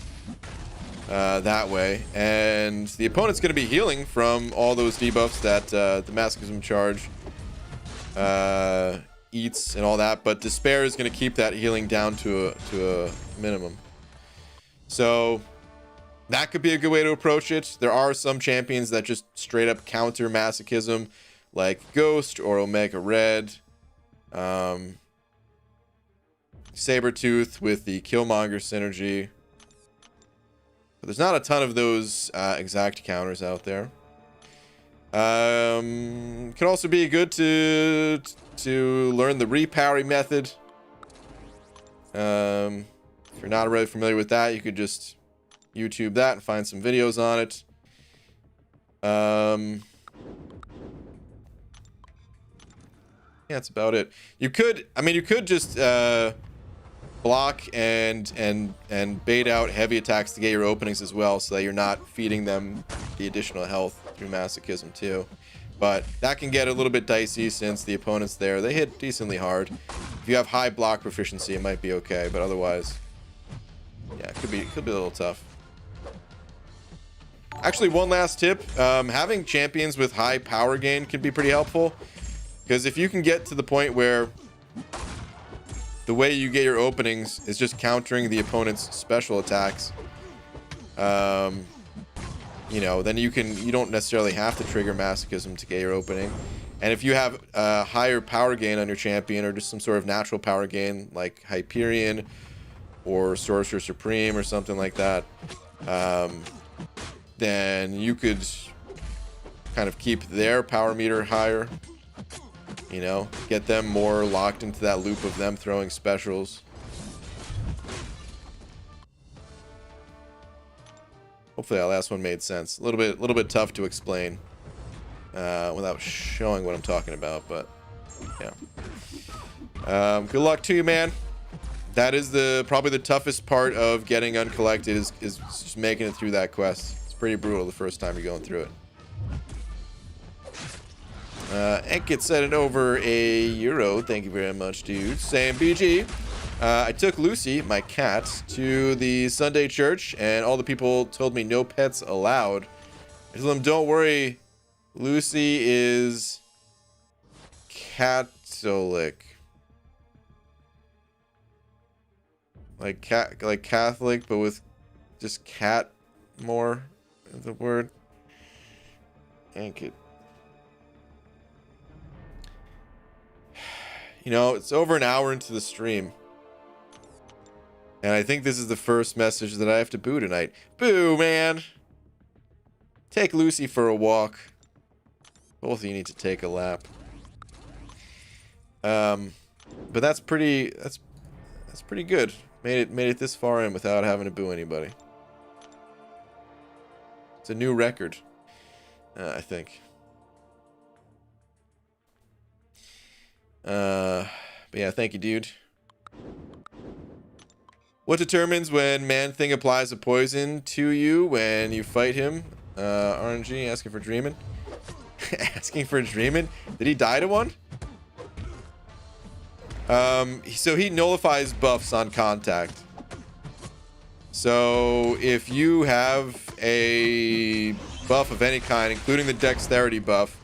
that way. And the opponent's going to be healing from all those debuffs that the Masochism charge eats and all that, but Despair is going to keep that healing down to a minimum. So that could be a good way to approach it. There are some champions that just straight up counter Masochism, like Ghost or Omega Red, Sabretooth with the Killmonger synergy. But there's not a ton of those exact counters out there. Can also be good to learn the reparry method. If you're not really familiar with that, you could just YouTube that and find some videos on it. Yeah, that's about it. You could just block and bait out heavy attacks to get your openings as well, so that you're not feeding them the additional health through Masochism too. But that can get a little bit dicey since the opponents there, they hit decently hard. If you have high block proficiency, it might be okay, but otherwise, yeah, it could be a little tough. Actually, one last tip, having champions with high power gain can be pretty helpful, because if you can get to the point where the way you get your openings is just countering the opponent's special attacks, you know, then you don't necessarily have to trigger Masochism to get your opening. And if you have higher power gain on your champion, or just some sort of natural power gain like Hyperion or Sorcerer Supreme or something like that, then you could kind of keep their power meter higher, you know, get them more locked into that loop of them throwing specials. Hopefully that last one made sense. A little bit tough to explain without showing what I'm talking about, but yeah. Good luck to you, man. That is probably the toughest part of getting Uncollected is just making it through that quest. It's pretty brutal the first time you're going through it. Enkit sent it over €1. Thank you very much, dude. Sam BG. I took Lucy, my cat, to the Sunday church, and all the people told me no pets allowed. I told them, don't worry, Lucy is Catholic. Like Catholic, but with just cat more is the word. Enkit. You know, it's over an hour into the stream. And I think this is the first message that I have to boo tonight. Boo, man. Take Lucy for a walk. Both of you need to take a lap. But that's pretty good. Made it this far in without having to boo anybody. It's a new record, I think. But yeah, thank you, dude. What determines when Man-Thing applies a poison to you when you fight him? RNG, asking for dreaming. Asking for dreaming? Did he die to one? So he nullifies buffs on contact. So if you have a buff of any kind, including the dexterity buff,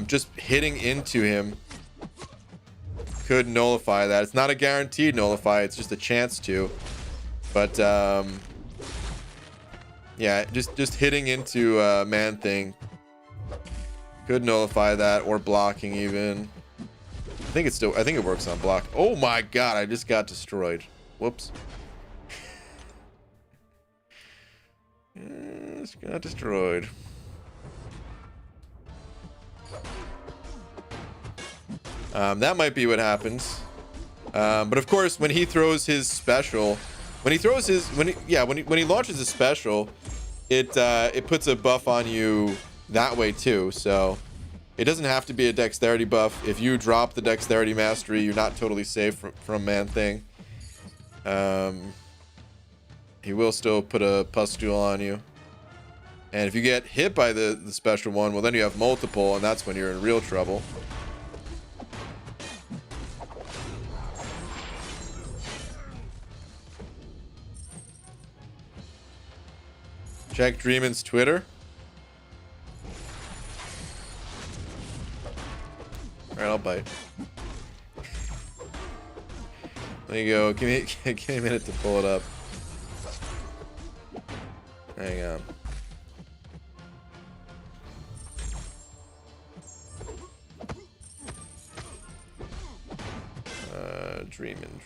just hitting into him could nullify that. It's not a guaranteed nullify, it's just a chance to. But yeah, just hitting into Man-Thing could nullify that, or blocking even. I think it works on block. Oh my god, I just got destroyed. Whoops. Just got destroyed. That might be what happens. But of course, when he throws his special, when he launches his special, it puts a buff on you that way too. So it doesn't have to be a dexterity buff. If you drop the dexterity mastery, you're not totally safe from Man-Thing. He will still put a pustule on you. And if you get hit by the special one, well, then you have multiple, and that's when you're in real trouble. Check Dreamin's Twitter. Alright, I'll bite. There you go. Give me a minute to pull it up. Hang on. Dreamin'.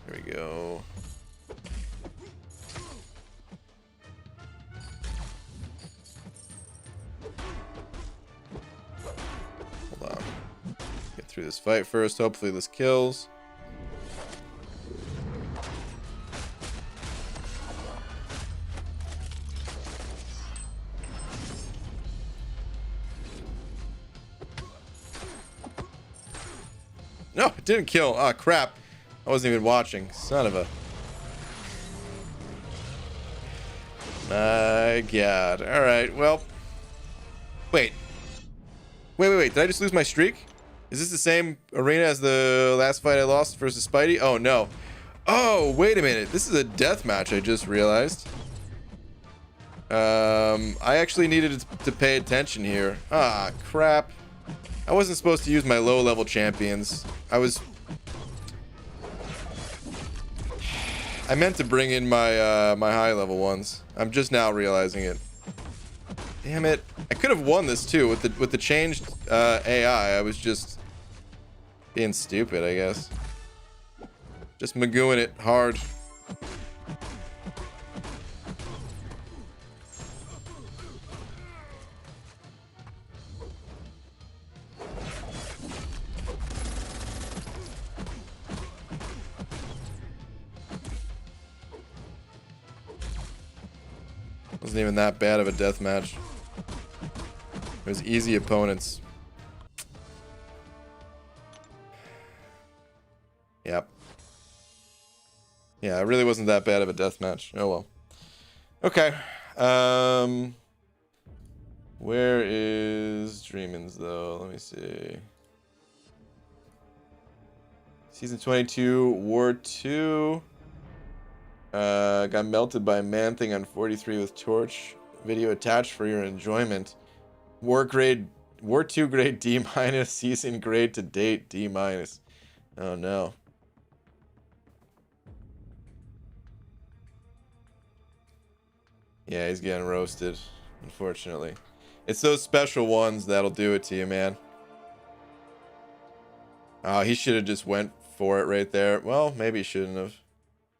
There we go. through this fight first. Hopefully this kills. No, it didn't kill. Ah, crap. I wasn't even watching. Son of a... My God. Alright, well... Wait. Wait. Did I just lose my streak? Is this the same arena as the last fight I lost versus Spidey? Oh, no. Oh, wait a minute. This is a death match, I just realized. I actually needed to pay attention here. Ah, crap. I wasn't supposed to use my low-level champions. I meant to bring in my my high-level ones. I'm just now realizing it. Damn it! I could have won this too with the changed AI. I was just being stupid, I guess. Just magooing it hard. Wasn't even that bad of a death match. It was easy opponents. Yep. Yeah, it really wasn't that bad of a death match. Oh well. Okay. Where is Dreamins though? Let me see. Season 22, War 2. Got melted by Man-Thing on 43 with Torch. Video attached for your enjoyment. War 2 grade D-, season grade to date D-. Oh no. Yeah, he's getting roasted, unfortunately. It's those special ones that'll do it to you, man. Oh, he should have just went for it right there. Well, maybe he shouldn't have.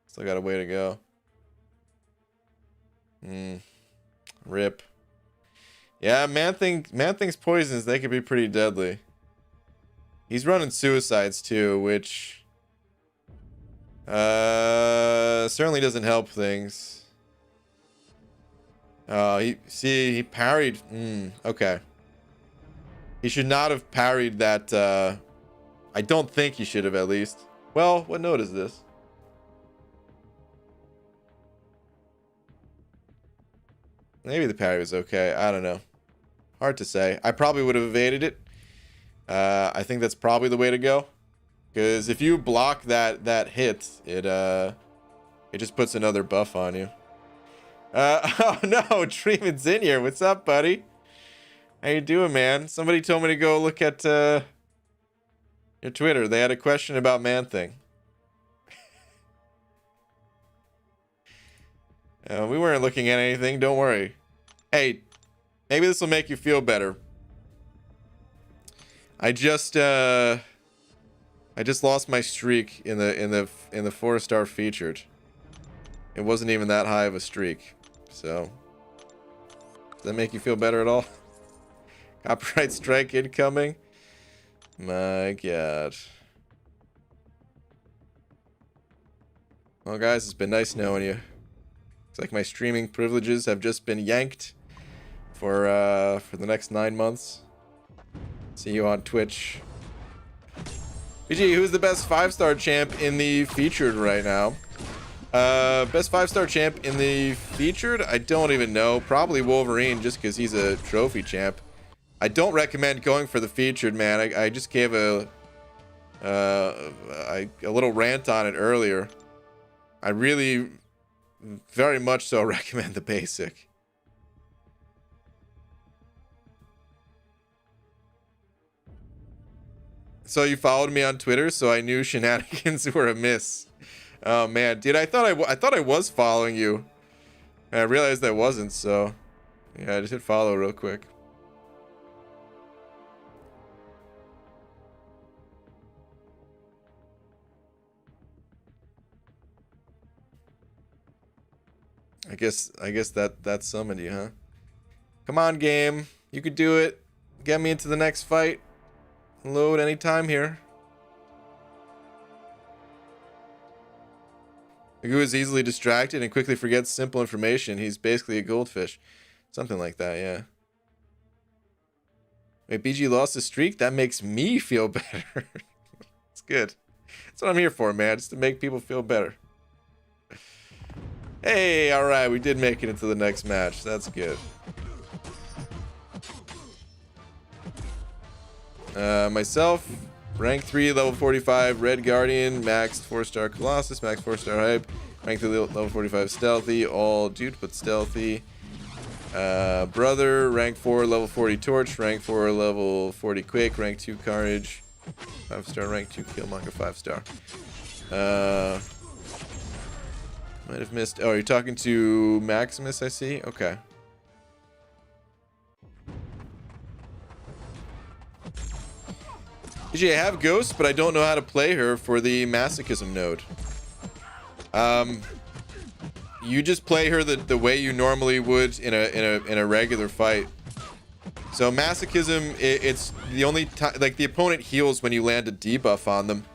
Still got a way to go. Rip. Yeah, Man-Thing's poisons, they could be pretty deadly. He's running suicides too, which certainly doesn't help things. He parried. Okay. He should not have parried that. I don't think he should have, at least. Well, what note is this? Maybe the parry was okay. I don't know. Hard to say. I probably would have evaded it. I think that's probably the way to go. Because if you block that hit, it just puts another buff on you. Oh no, Treatment's in here. What's up, buddy? How you doing, man? Somebody told me to go look at your Twitter. They had a question about Man-Thing. We weren't looking at anything. Don't worry. Hey, maybe this will make you feel better. I just lost my streak in the 4-star featured. It wasn't even that high of a streak. So, does that make you feel better at all? Copyright strike incoming. My God. Well, guys, it's been nice knowing you. Looks like my streaming privileges have just been yanked for the next 9 months. See you on Twitch. BG, who's the best 5-star champ in the featured right now? Best 5-star champ in the featured? I don't even know. Probably Wolverine, just because he's a trophy champ. I don't recommend going for the featured, man. I just gave a little rant on it earlier. I really very much so recommend the basic. So you followed me on Twitter, so I knew shenanigans were amiss. Oh man, dude, I thought I was following you. And I realized I wasn't, so yeah, I just hit follow real quick. I guess that summoned you, huh? Come on, game. You could do it. Get me into the next fight. Load anytime here. Who is easily distracted and quickly forgets simple information. He's basically a goldfish. Something like that, yeah. Wait, BG lost his streak? That makes me feel better. It's good. That's what I'm here for, man. Just to make people feel better. Hey, alright. We did make it into the next match. That's good. Myself, rank 3, level 45, Red Guardian, maxed 4-star Colossus, max 4-star hype, rank 3, level 45 stealthy, all dude but stealthy. Brother, rank 4, level 40 Torch, rank 4, level 40 Quake, rank 2 Carnage, 5-star, rank 2 Killmonger, 5-star. Might have missed. Oh, you're talking to Maximus, I see. Okay. I have Ghost, but I don't know how to play her for the Masochism node. You just play her the way you normally would in a regular fight. So Masochism, it's the only time, like, the opponent heals when you land a debuff on them,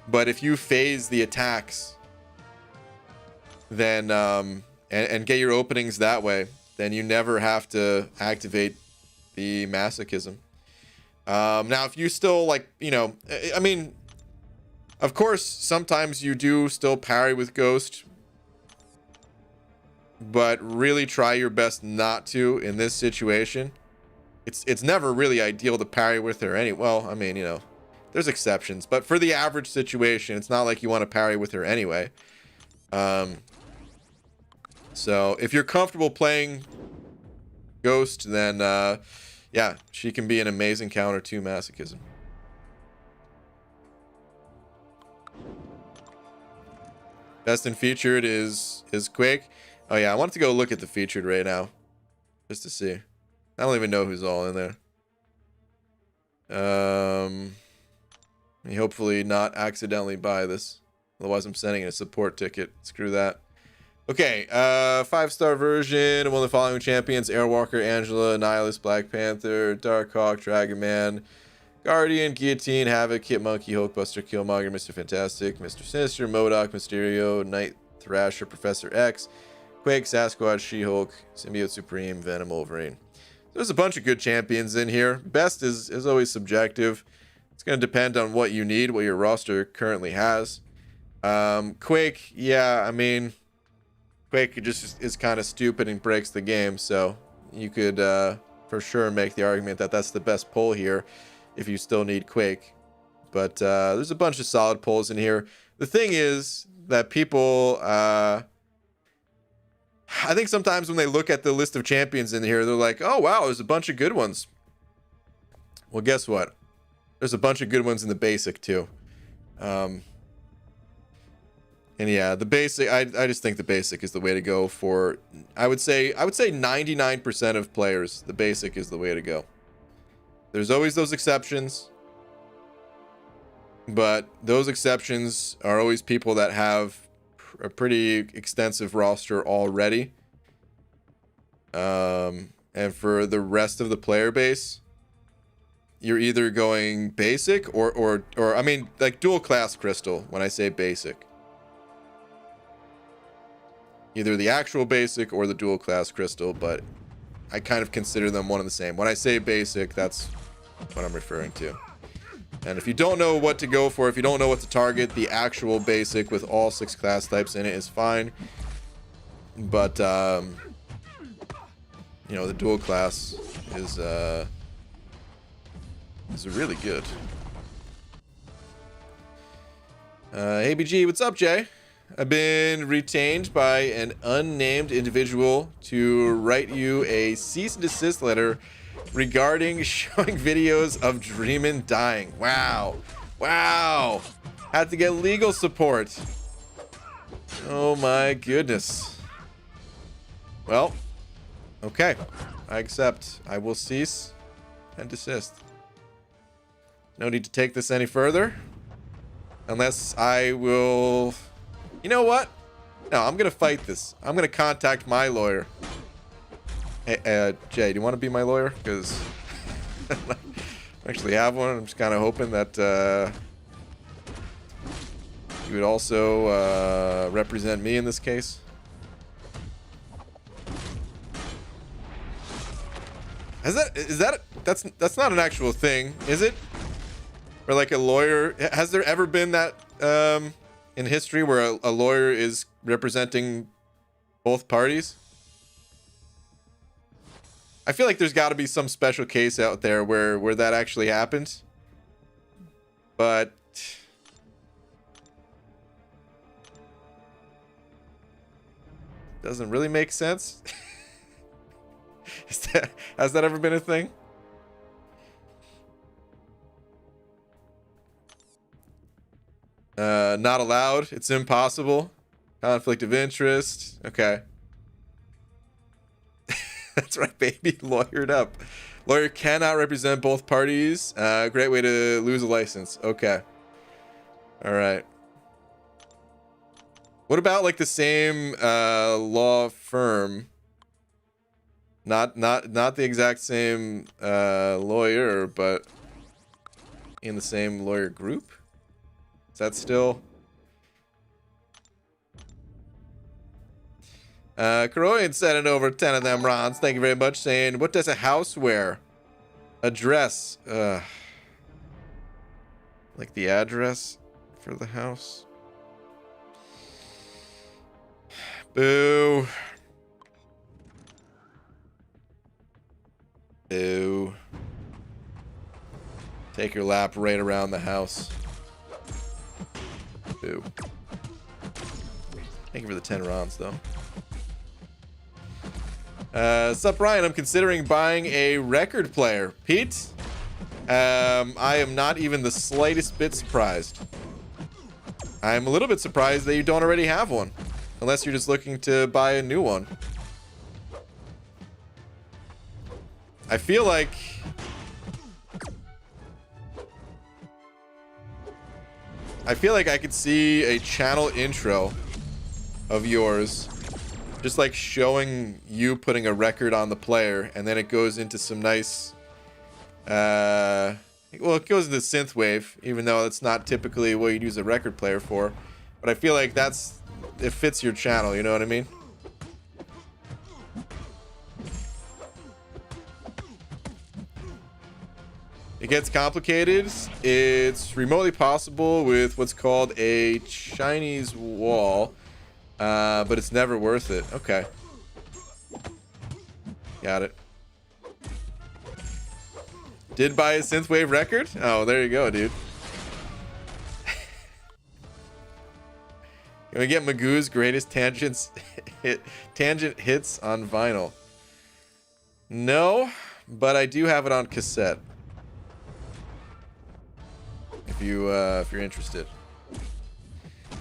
but if you phase the attacks, then and get your openings that way, then you never have to activate the Masochism. Now, if you still, like, you know, I mean, of course, sometimes you do still parry with Ghost, but really try your best not to in this situation. It's never really ideal to parry with her anyway. Well, I mean, you know, there's exceptions, but for the average situation, it's not like you want to parry with her anyway. So if you're comfortable playing Ghost, then yeah, she can be an amazing counter to Masochism. Best in featured is Quake. Oh yeah, I wanted to go look at the featured right now, just to see. I don't even know who's all in there. Hopefully not accidentally buy this. Otherwise I'm sending a support ticket. Screw that. Okay, 5-star version. One of the following champions: Airwalker, Angela, Nihilus, Black Panther, Darkhawk, Dragon Man, Guardian, Guillotine, Havoc, Hit Monkey, Hulkbuster, Killmonger, Mr. Fantastic, Mr. Sinister, MODOK, Mysterio, Night Thrasher, Professor X, Quake, Sasquatch, She-Hulk, Symbiote Supreme, Venom, Wolverine. There's a bunch of good champions in here. Best is always subjective. It's going to depend on what you need, what your roster currently has. Quake, yeah, I mean, Quake just is kind of stupid and breaks the game, so you could for sure make the argument that that's the best pull here if you still need Quake. But there's a bunch of solid pulls in here. The thing is that people, I think sometimes when they look at the list of champions in here, they're like, oh wow, there's a bunch of good ones. Well, guess what? There's a bunch of good ones in the basic too. And yeah, the basic, I just think the basic is the way to go for, I would say 99% of players, the basic is the way to go. There's always those exceptions, but those exceptions are always people that have a pretty extensive roster already. And for the rest of the player base, you're either going basic or I mean, like dual class crystal when I say basic. Either the actual basic or the dual class crystal, but I kind of consider them one and the same. When I say basic, that's what I'm referring to. And if you don't know what to go for, if you don't know what to target, the actual basic with all 6 class types in it is fine. But, you know, the dual class is really good. ABG, what's up, Jay? I've been retained by an unnamed individual to write you a cease and desist letter regarding showing videos of Dreamin' dying. Wow. Wow. Had to get legal support. Oh my goodness. Well, okay. I accept. I will cease and desist. No need to take this any further. Unless I will... You know what? No, I'm going to fight this. I'm going to contact my lawyer. Hey, Jay, do you want to be my lawyer? Because my actually have one. I'm just kind of hoping that you would also represent me in this case. That's not an actual thing, is it? Where like a lawyer, has there ever been that in history where a lawyer is representing both parties? I feel like there's got to be some special case out there where that actually happens, but doesn't really make sense. Has that ever been a thing? Not allowed. It's impossible. Conflict of interest. Okay. That's right, baby. Lawyered up. Lawyer cannot represent both parties. Great way to lose a license. Okay. All right. What about like the same law firm? Not the exact same lawyer, but in the same lawyer group? Is that still? Koroyan sending over 10 of them Rons. Thank you very much. Saying, what does a house wear? Address. Like the address for the house? Boo. Boo. Take your lap right around the house. Boo. Thank you for the 10 Rons, though. Sup, Ryan? I'm considering buying a record player. Pete? I am not even the slightest bit surprised. I'm a little bit surprised that you don't already have one. Unless you're just looking to buy a new one. I feel like I could see a channel intro of yours just like showing you putting a record on the player, and then it goes into some nice well, it goes into synthwave, even though it's not typically what you'd use a record player for, but I feel like it fits your channel, you know what I mean? It gets complicated. It's remotely possible with what's called a Chinese wall, but it's never worth it. Okay. Got it. Did buy a synthwave record? Oh, there you go, dude. Can we get Magoo's greatest tangent hits on vinyl? No, but I do have it on cassette. If you're interested.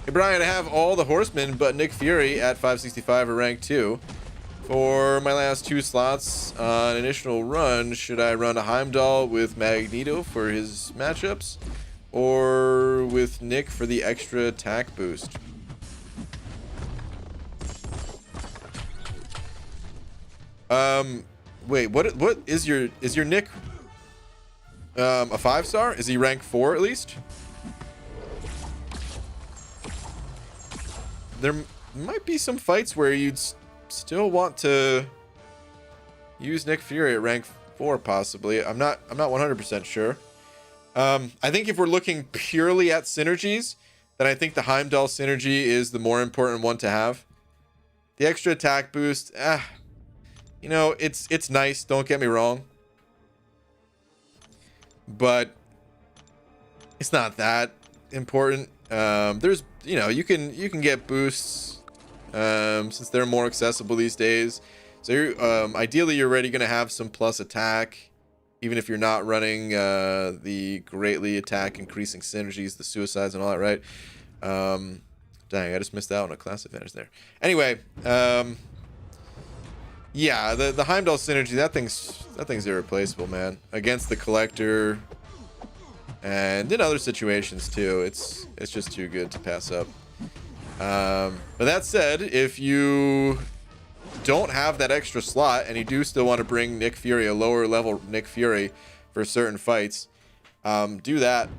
Hey Brian, I have all the horsemen but Nick Fury at 565 or rank 2. For my last 2 slots on initial run, should I run a Heimdall with Magneto for his matchups, or with Nick for the extra attack boost? Wait, what is your Nick a 5-star? Is he rank 4 at least? There might be some fights where you'd still want to use Nick Fury at rank 4 possibly. I'm not 100% sure. I think if we're looking purely at synergies, then I think the Heimdall synergy is the more important one to have. The extra attack boost, you know, it's nice, don't get me wrong, but it's not that important. There's, you know, you can get boosts since they're more accessible these days. So you're, ideally you're already going to have some plus attack, even if you're not running the greatly attack increasing synergies, the suicides and all that, right? Dang, I just missed out on a class advantage there. Anyway, yeah, the Heimdall synergy, that thing's irreplaceable, man. Against the collector and in other situations too. It's just too good to pass up. But that said, if you don't have that extra slot and you do still want to bring Nick Fury, a lower level Nick Fury, for certain fights, Do that.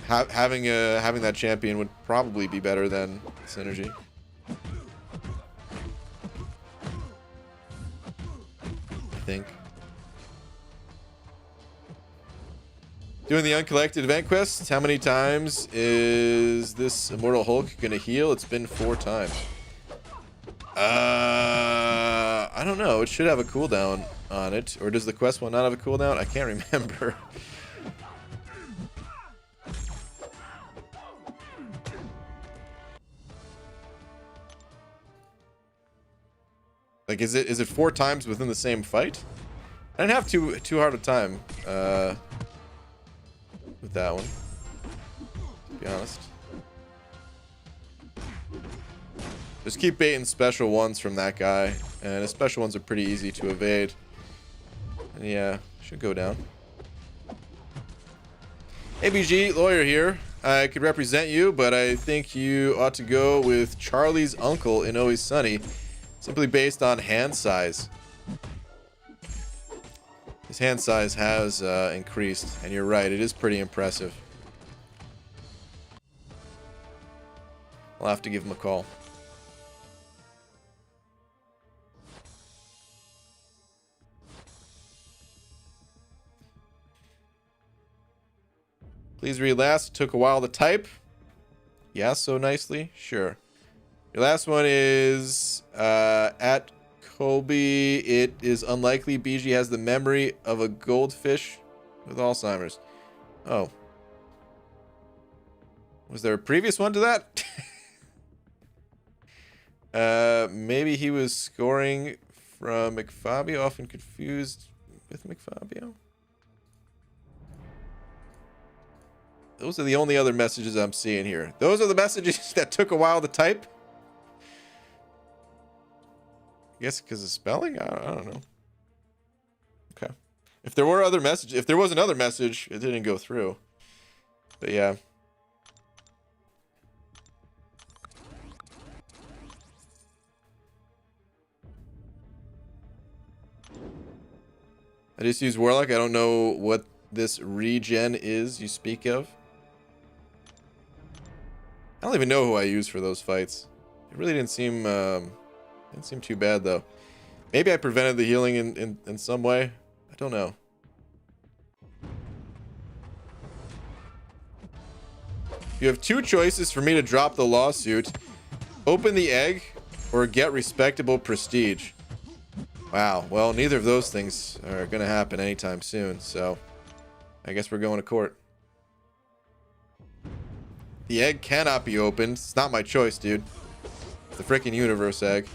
Having that champion would probably be better than synergy. I think. Doing the uncollected event quests. How many times is this Immortal Hulk gonna heal? It's been 4 times. I don't know. It should have a cooldown on it. Or does the quest one not have a cooldown? I can't remember. Like, is it 4 times within the same fight? I didn't have too hard a time with that one, to be honest. Just keep baiting special ones from that guy, and his special ones are pretty easy to evade. And yeah, should go down. ABG lawyer here. I could represent you, but I think you ought to go with Charlie's uncle in Always Sunny, simply based on hand size. His hand size has increased, and you're right, it is pretty impressive. I'll have to give him a call. Please read last. Took a while to type. Yeah, so nicely. Sure. Your last one is at Colby. It is unlikely BG has the memory of a goldfish with Alzheimer's. Oh. Was there a previous one to that? Maybe he was scoring from McFabio, often confused with McFabio. Those are the only other messages I'm seeing here. Those are the messages that took a while to type. I guess because of spelling? I don't know. Okay. If there were other messages, if there was another message, it didn't go through. But yeah. I just use Warlock. I don't know what this regen is you speak of. I don't even know who I use for those fights. It really didn't seem too bad though. Maybe I prevented the healing in some way. I don't know. You have 2 choices for me to drop the lawsuit. Open the egg or get respectable prestige. Wow. Well, neither of those things are going to happen anytime soon, so I guess we're going to court. The egg cannot be opened. It's not my choice, dude. It's the freaking universe egg.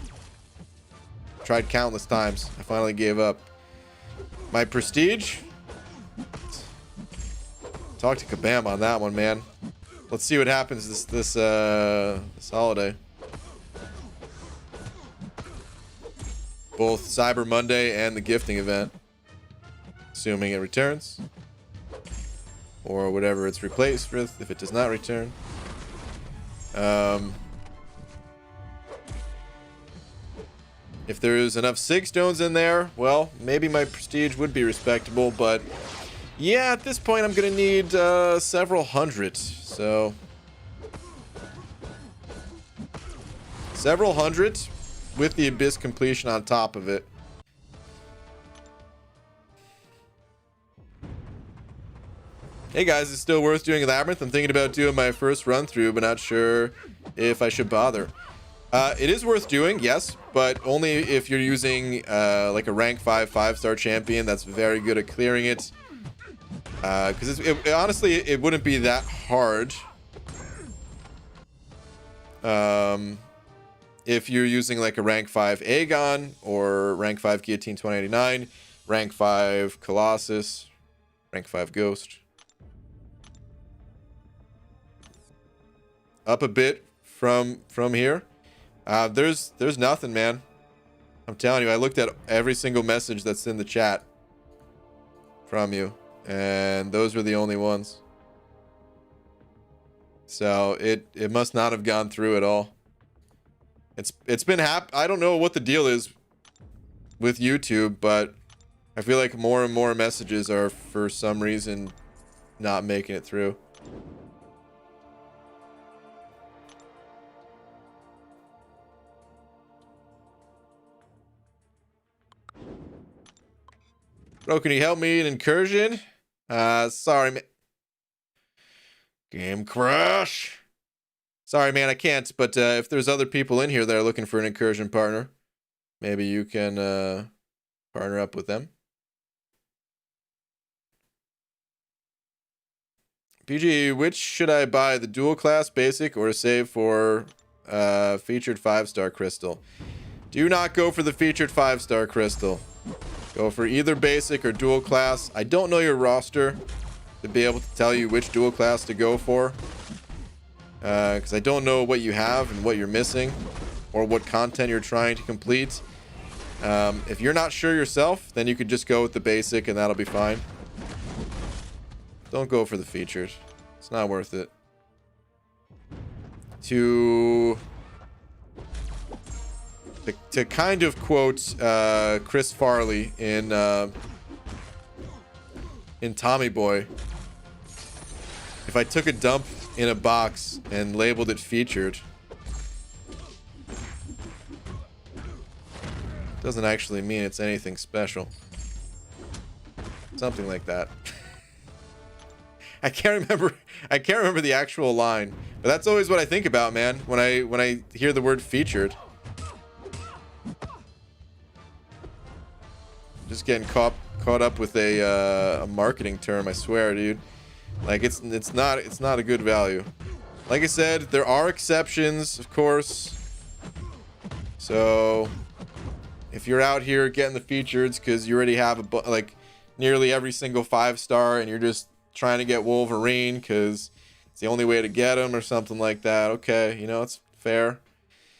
Tried countless times. I finally gave up. My prestige? Talk to Kabam on that one, man. Let's see what happens this holiday. Both Cyber Monday and the gifting event. Assuming it returns. Or whatever it's replaced with if it does not return. If there's enough Sig Stones in there, well, maybe my prestige would be respectable, but yeah, at this point I'm gonna need several hundred, so several hundred with the Abyss completion on top of it. Hey guys, it's still worth doing Labyrinth. I'm thinking about doing my first run through, but not sure if I should bother. It is worth doing, yes, but only if you're using like a rank 5 5-star champion that's very good at clearing it. Because honestly, it wouldn't be that hard. If you're using like a rank 5 Aegon or rank 5 Guillotine 2089, rank 5 Colossus, rank 5 Ghost. Up a bit from here. There's nothing, man. I'm telling you, I looked at every single message that's in the chat from you, and those were the only ones. So it must not have gone through at all. It's been I don't know what the deal is with YouTube, but I feel like more and more messages are, for some reason, not making it through. Bro, can you help me in incursion? Sorry, man. Game crash. Sorry, man, I can't. But if there's other people in here that are looking for an incursion partner, maybe you can partner up with them. PG, which should I buy? The dual class basic or save for featured 5-star crystal? Do not go for the featured 5-star crystal. Go for either basic or dual class. I don't know your roster to be able to tell you which dual class to go for. Because I don't know what you have and what you're missing or what content you're trying to complete. If you're not sure yourself, then you could just go with the basic and that'll be fine. Don't go for the featured. It's not worth it. To kind of quote Chris Farley in Tommy Boy, if I took a dump in a box and labeled it featured, doesn't actually mean it's anything special. Something like that. I can't remember the actual line, but that's always what I think about, man, when I hear the word featured. Just getting caught up with a marketing term, I swear, dude. Like it's not a good value. Like I said, there are exceptions, of course. So if you're out here getting the features because you already have like nearly every single 5-star and you're just trying to get Wolverine because it's the only way to get him or something like that, okay, you know, it's fair.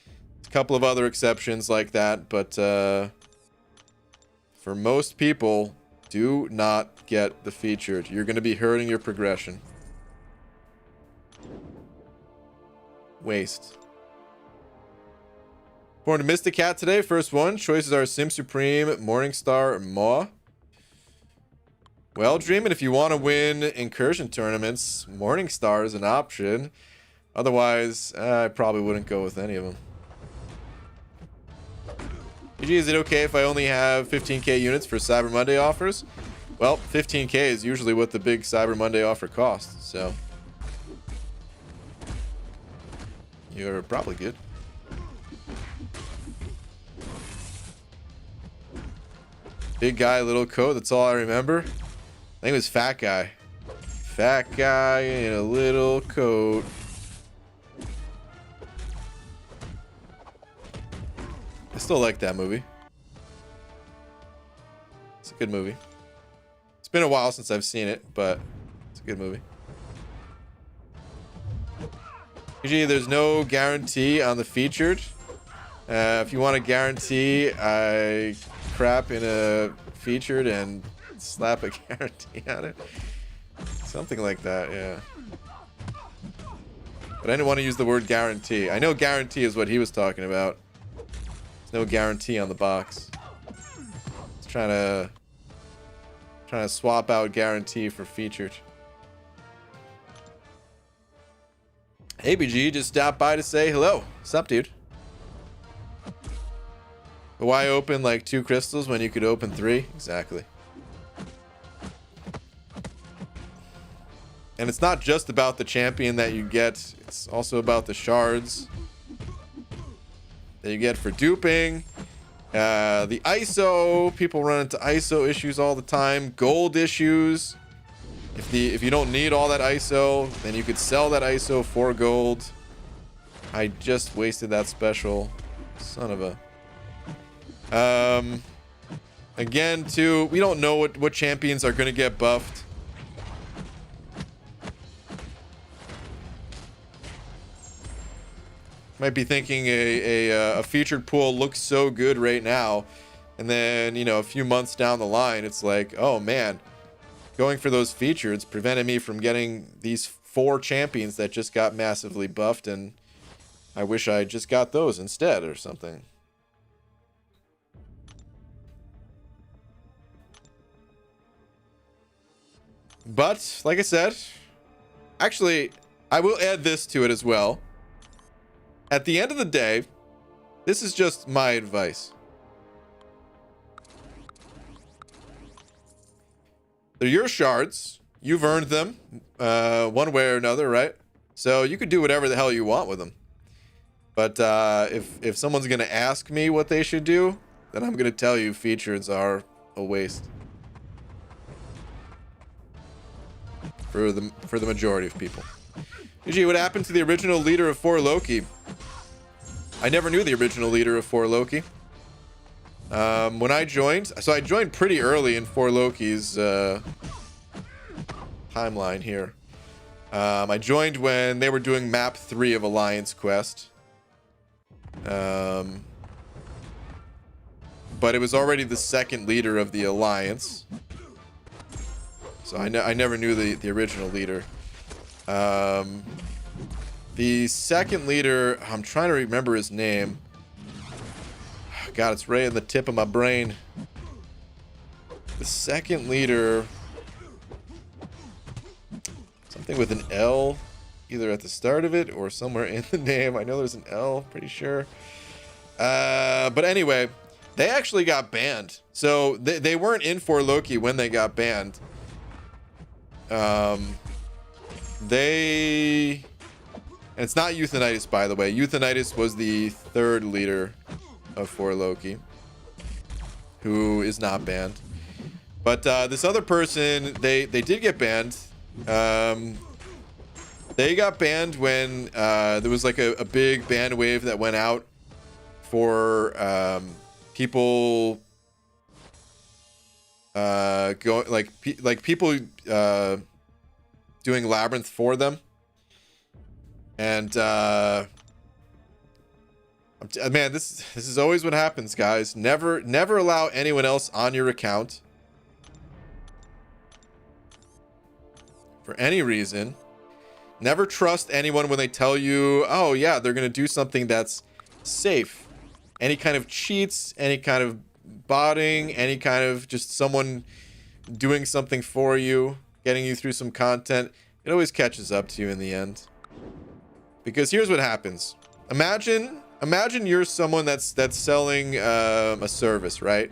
There's a couple of other exceptions like that, but for most people, do not get the featured. You're going to be hurting your progression. Waste. Born to Mystic Cat today. First one. Choices are Sim Supreme, Morningstar, Maw. Well, Dreamin', if you want to win incursion tournaments, Morningstar is an option. Otherwise, I probably wouldn't go with any of them. PG, is it okay if I only have 15k units for Cyber Monday offers? Well, 15k is usually what the big Cyber Monday offer costs, so you're probably good. Big guy, little coat, that's all I remember. I think it was fat guy. Fat guy in a little coat. I still like that movie. It's a good movie. It's been a while since I've seen it, but it's a good movie. Usually there's no guarantee on the featured. If you want a guarantee, I crap in a featured and slap a guarantee on it. Something like that, yeah. But I didn't want to use the word guarantee. I know guarantee is what he was talking about. There's no guarantee on the box. It's trying to swap out guarantee for featured. Hey BG, just stopped by to say hello. What's up, dude? But why open like 2 crystals when you could open 3? Exactly. And it's not just about the champion that you get, it's also about the shards that you get for duping. The ISO, people run into ISO issues all the time. Gold issues. If you don't need all that ISO, then you could sell that ISO for gold. I just wasted that special. Son of a... Again, too, we don't know what champions are going to get buffed. Might be thinking a featured pool looks so good right now, and then, you know, a few months down the line, it's like, oh man, going for those features prevented me from getting these 4 champions that just got massively buffed, and I wish I just got those instead or something. But like I said, actually, I will add this to it as well. At the end of the day, this is just my advice. They're your shards. You've earned them one way or another, right? So you could do whatever the hell you want with them. But if someone's going to ask me what they should do, then I'm going to tell you features are a waste. For the majority of people. Usually, what happened to the original leader of 4 Loki? I never knew the original leader of 4 Loki. When I joined, so I joined pretty early in 4 Loki's timeline here. I joined when they were doing map 3 of Alliance Quest. But it was already the second leader of the Alliance. So I never knew the original leader. The second leader, I'm trying to remember his name. God, it's right in the tip of my brain. The second leader, something with an L, either at the start of it or somewhere in the name. I know there's an L, pretty sure. But anyway, they actually got banned. So they weren't in 4 Loki when they got banned. And it's not Euthanitis, by the way. Euthanitis was the third leader of 4 Loki, who is not banned. But this other person, they did get banned. They got banned when there was like a big ban wave that went out for people going like people doing Labyrinth for them. And man, this is always what happens, guys. Never allow anyone else on your account for any reason. Never trust anyone when they tell you, oh yeah, they're gonna do something that's safe. Any kind of cheats, any kind of botting, any kind of just someone doing something for you, getting you through some content, it always catches up to you in the end. Because here's what happens. Imagine you're someone that's selling a service, right?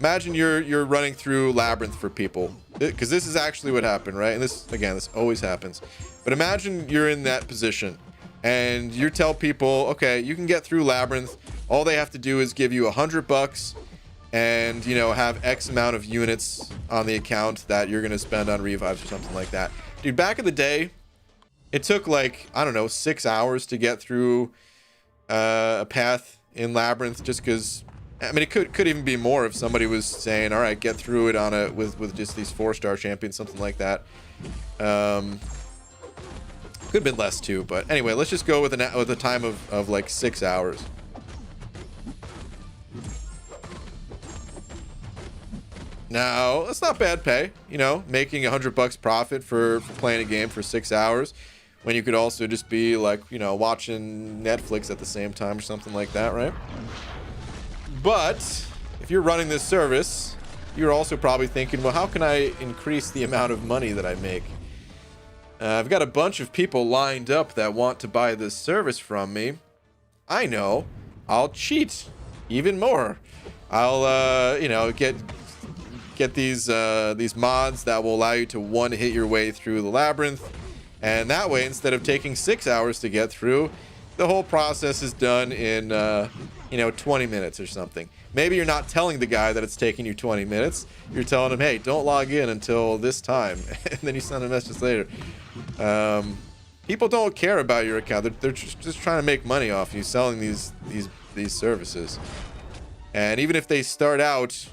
Imagine you're running through Labyrinth for people, because this is actually what happened, right? And this always happens. But imagine you're in that position and you tell people, okay, you can get through Labyrinth. All they have to do is give you $100 and, you know, have X amount of units on the account that you're going to spend on revives or something like that. Dude, back in the day, it took like, I don't know, 6 hours to get through a path in Labyrinth, just because, I mean, it could even be more if somebody was saying, all right, get through it on with just these 4-star champions, something like that. Could have been less too, but anyway, let's just go with a time of like 6 hours. Now, that's not bad pay, you know, making $100 profit for playing a game for 6 hours, when you could also just be like, you know, watching Netflix at the same time or something like that, right? But if you're running this service, you're also probably thinking, well, how can I increase the amount of money that I make? I've got a bunch of people lined up that want to buy this service from me. I know. I'll cheat even more. I'll, you know, get these mods that will allow you to one-hit your way through the Labyrinth. And that way, instead of taking 6 hours to get through, the whole process is done in, you know, 20 minutes or something. Maybe you're not telling the guy that it's taking you 20 minutes. You're telling him, hey, don't log in until this time. And then you send a message later. People don't care about your account. They're just trying to make money off you selling these services. And even if they start out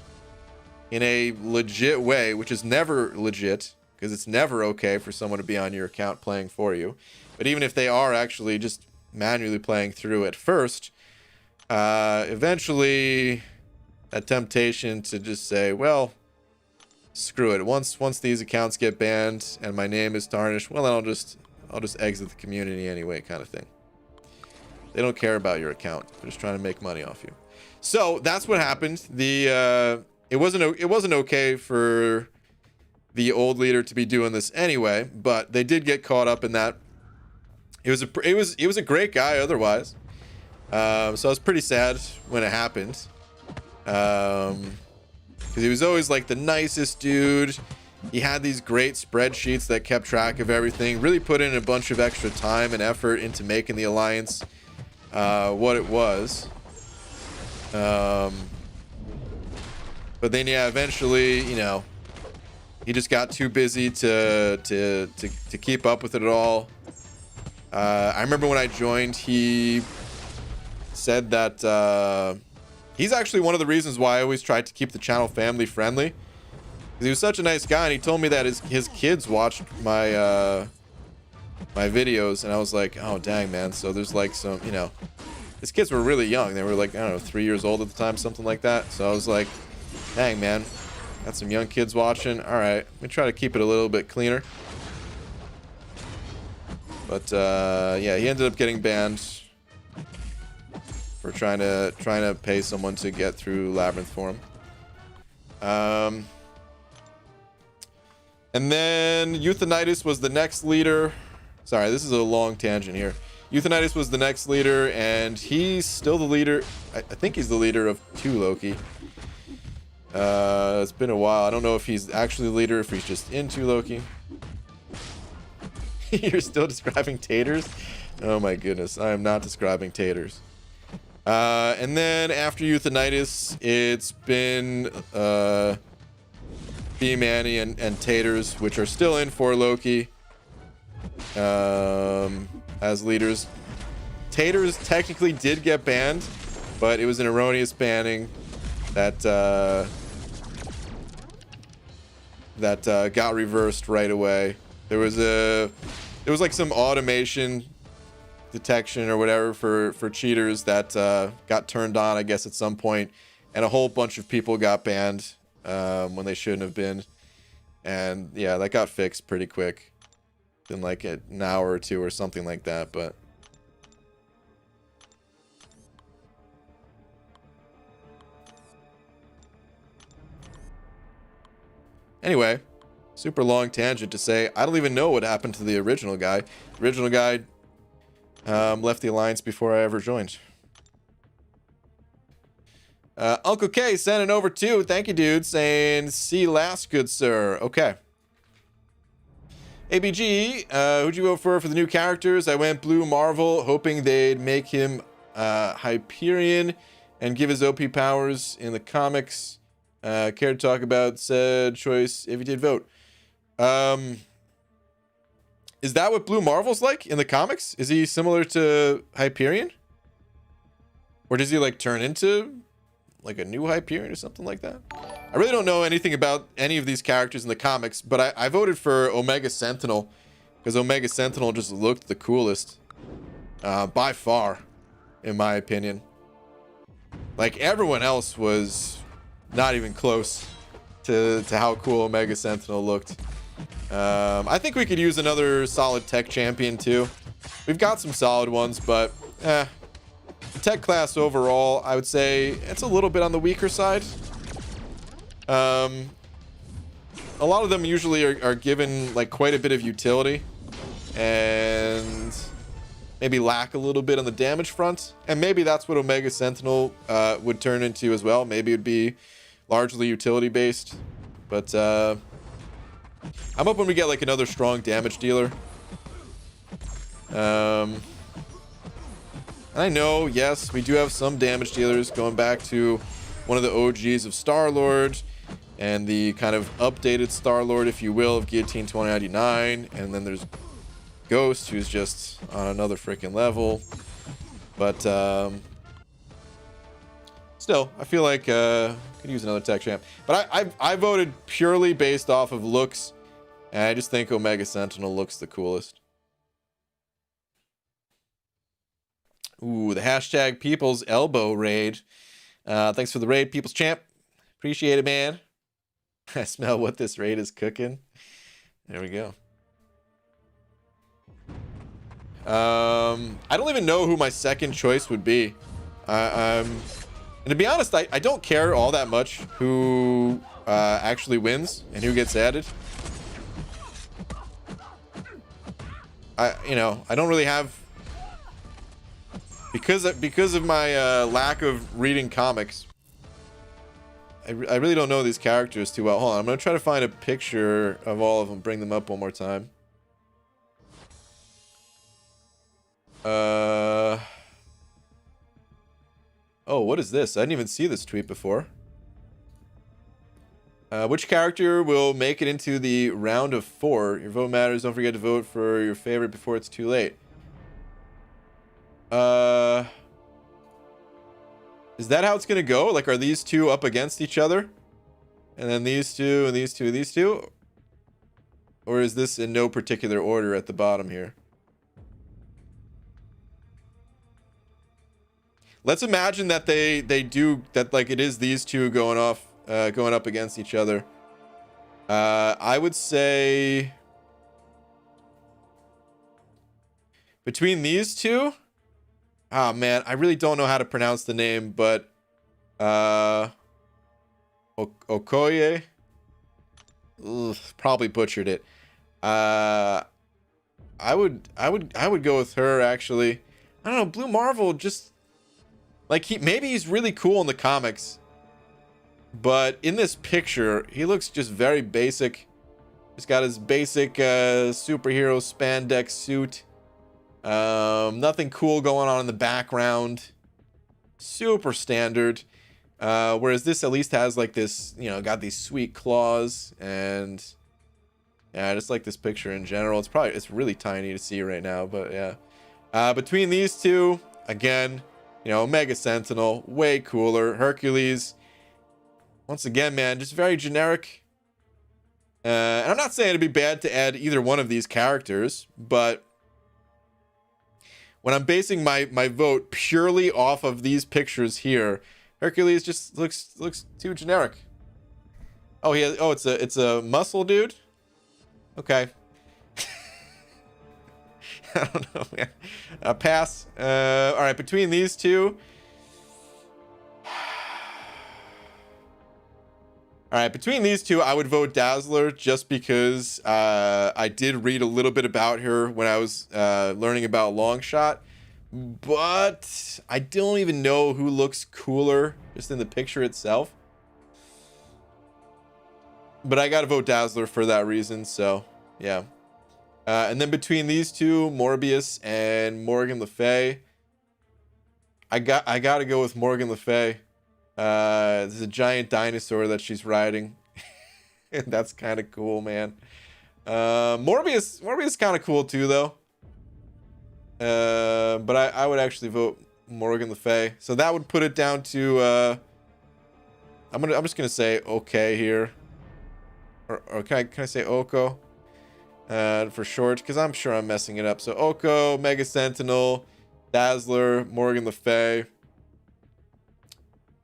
in a legit way, which is never legit, because it's never okay for someone to be on your account playing for you. But even if they are actually just manually playing through at first, eventually a temptation to just say, well, screw it. Once these accounts get banned and my name is tarnished, well, then I'll just exit the community anyway, kind of thing. They don't care about your account. They're just trying to make money off you. So that's what happened. It wasn't okay for the old leader to be doing this anyway, but they did get caught up in that. He was a great guy otherwise. So I was pretty sad when it happened. Because he was always like the nicest dude. He had these great spreadsheets that kept track of everything. Really put in a bunch of extra time and effort into making the alliance what it was. But then yeah, eventually, you know, he just got too busy to keep up with it at all. I remember when I joined, he said that he's actually one of the reasons why I always tried to keep the channel family friendly. He was such a nice guy, and he told me that his kids watched my my videos, and I was like, oh dang, man. So there's like some, you know, his kids were really young. They were like, I don't know, 3 years old at the time, something like that. So I was like, dang, man, got some young kids watching. All right, let me try to keep it a little bit cleaner. But yeah, he ended up getting banned for trying to pay someone to get through Labyrinth for him. And then Euthanitis was the next leader. Sorry, this is a long tangent here. Euthanitis was the next leader, and he's still the leader. I think he's the leader of 2 Loki. It's been a while. I don't know if he's actually the leader, if he's just in 2 Loki. You're still describing taters? Oh my goodness, I am not describing taters. And then after Euthanitis, it's been B-Manny and Taters, which are still in for Loki as leaders. Taters technically did get banned, but it was an erroneous banning that got reversed right away. There was like some automation detection or whatever for cheaters that got turned on, I guess, at some point, and a whole bunch of people got banned when they shouldn't have been. And yeah, that got fixed pretty quick in like an hour or 2 or something like that. But anyway, super long tangent to say I don't even know what happened to the original guy. The original guy left the alliance before I ever joined. Uncle K sending over 2. Thank you, dude. Saying, see last, good sir. Okay. ABG, who'd you vote for the new characters? I went Blue Marvel, hoping they'd make him Hyperion and give his OP powers in the comics. Care to talk about said choice if you did vote? Is that what Blue Marvel's like in the comics? Is he similar to Hyperion? Or does he like turn into like a new Hyperion or something like that? I really don't know anything about any of these characters in the comics, but I voted for Omega Sentinel because Omega Sentinel just looked the coolest by far, in my opinion. Like everyone else was not even close to how cool Omega Sentinel looked. I think we could use another solid tech champion too. We've got some solid ones, but tech class overall, I would say it's a little bit on the weaker side. A lot of them usually are given like quite a bit of utility and maybe lack a little bit on the damage front. And maybe that's what Omega Sentinel would turn into as well. Maybe it'd be largely utility based, but I'm hoping we get like another strong damage dealer. And I know, yes, we do have some damage dealers going back to one of the OGs of Star-Lord and the kind of updated Star-Lord, if you will, of Guillotine 2099. And then there's Ghost, who's just on another freaking level. But still, I feel like could use another tech champ. But I voted purely based off of looks, and I just think Omega Sentinel looks the coolest. Ooh, the hashtag People's Elbow raid. Thanks for the raid, People's Champ. Appreciate it, man. I smell what this raid is cooking. There we go. I don't even know who my second choice would be. And to be honest, I don't care all that much who actually wins and who gets added. I don't really have, because of my lack of reading comics. I really don't know these characters too well. Hold on, I'm gonna try to find a picture of all of them. Bring them up one more time. Oh, what is this? I didn't even see this tweet before. Which character will make it into the round of 4? Your vote matters. Don't forget to vote for your favorite before it's too late. Is that how it's gonna go? Like, are these two up against each other? And then these two, and these two, and these two? Or is this in no particular order at the bottom here? Let's imagine that they do that, like it is these two going up against each other. I would say between these two. Oh man, I really don't know how to pronounce the name, but Okoye. Ugh, probably butchered it. I would go with her actually. I don't know, Blue Marvel just like maybe he's really cool in the comics, but in this picture he looks just very basic. He's got his basic superhero spandex suit. Nothing cool going on in the background. Super standard. Whereas this at least has like this, got these sweet claws, and yeah, I just like this picture in general. It's really tiny to see right now, but yeah. Between these two, again, Omega Sentinel, way cooler. Hercules, once again, man, just very generic. And I'm not saying it'd be bad to add either one of these characters, but when I'm basing my vote purely off of these pictures here, Hercules just looks too generic. Oh, it's a muscle dude. Okay. I don't know, man. Pass. All right, between these two. All right, between these two, I would vote Dazzler just because I did read a little bit about her when I was learning about Longshot, but I don't even know who looks cooler just in the picture itself. But I gotta vote Dazzler for that reason, so yeah. And then between these two, Morbius and Morgan Le Fay, I gotta go with Morgan Le Fay. There's a giant dinosaur that she's riding. And that's kind of cool, man. Morbius is kind of cool too, though. But I would actually vote Morgan Le Fay. So that would put it down to I'm just gonna say okay here. Or can I say Oko? For short, because I'm sure I'm messing it up. So Oko, Mega Sentinel, Dazzler, Morgan Le Fay.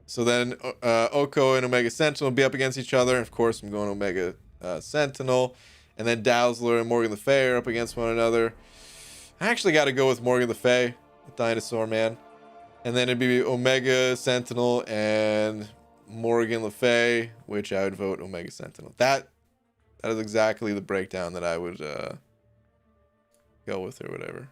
So then Oko and Omega Sentinel will be up against each other. And of course, I'm going Omega Sentinel. And then Dazzler and Morgan Le Fay are up against one another. I actually got to go with Morgan Le Fay, the dinosaur man. And then it'd be Omega Sentinel and Morgan Le Fay, which I would vote Omega Sentinel. That is exactly the breakdown that I would go with or whatever.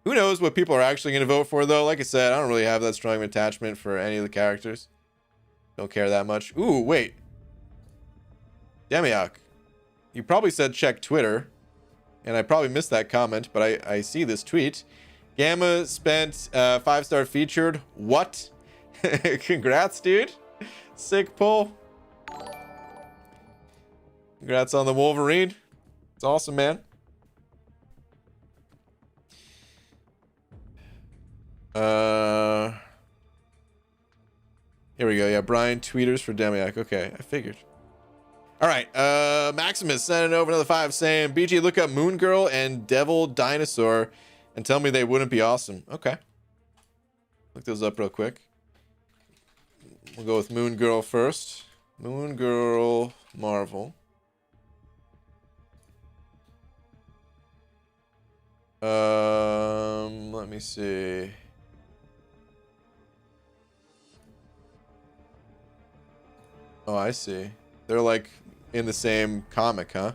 Who knows what people are actually going to vote for, though? Like I said, I don't really have that strong of an attachment for any of the characters. Don't care that much. Ooh, wait. Demiok, you probably said check Twitter, and I probably missed that comment, but I see this tweet. Gamma spent 5-star featured. What? Congrats, dude. Sick pull. Congrats on the Wolverine. It's awesome, man. Here we go. Yeah, Brian tweeters for Demiok. Okay, I figured. All right, Maximus sending over another 5 saying, BG, look up Moon Girl and Devil Dinosaur and tell me they wouldn't be awesome. Okay. Look those up real quick. We'll go with Moon Girl first. Moon Girl Marvel. Let me see. Oh, I see. They're like in the same comic, huh?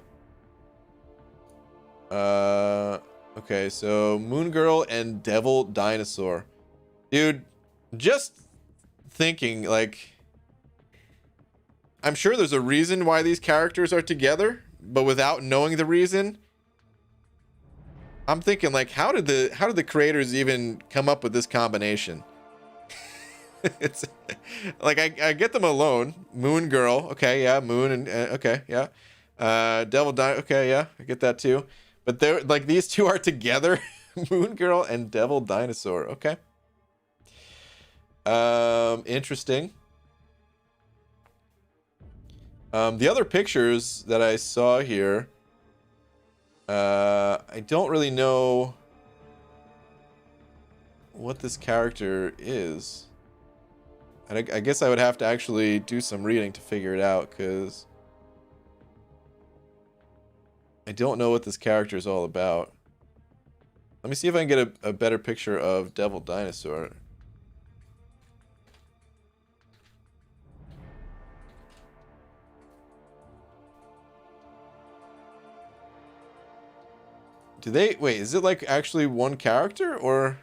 Okay, so Moon Girl and Devil Dinosaur. Dude, just thinking, like, I'm sure there's a reason why these characters are together, but without knowing the reason, I'm thinking, like, how did the creators even come up with this combination? It's like I get them alone. Moon Girl, okay, yeah, Moon and okay, yeah. Devil Dino, okay, yeah, I get that too. But they're like these two are together, Moon Girl and Devil Dinosaur. Okay. Interesting. The other pictures that I saw here, I don't really know what this character is. And I guess I would have to actually do some reading to figure it out, because I don't know what this character is all about. Let me see if I can get a better picture of Devil Dinosaur. Do they... Wait, is it like actually one character, or...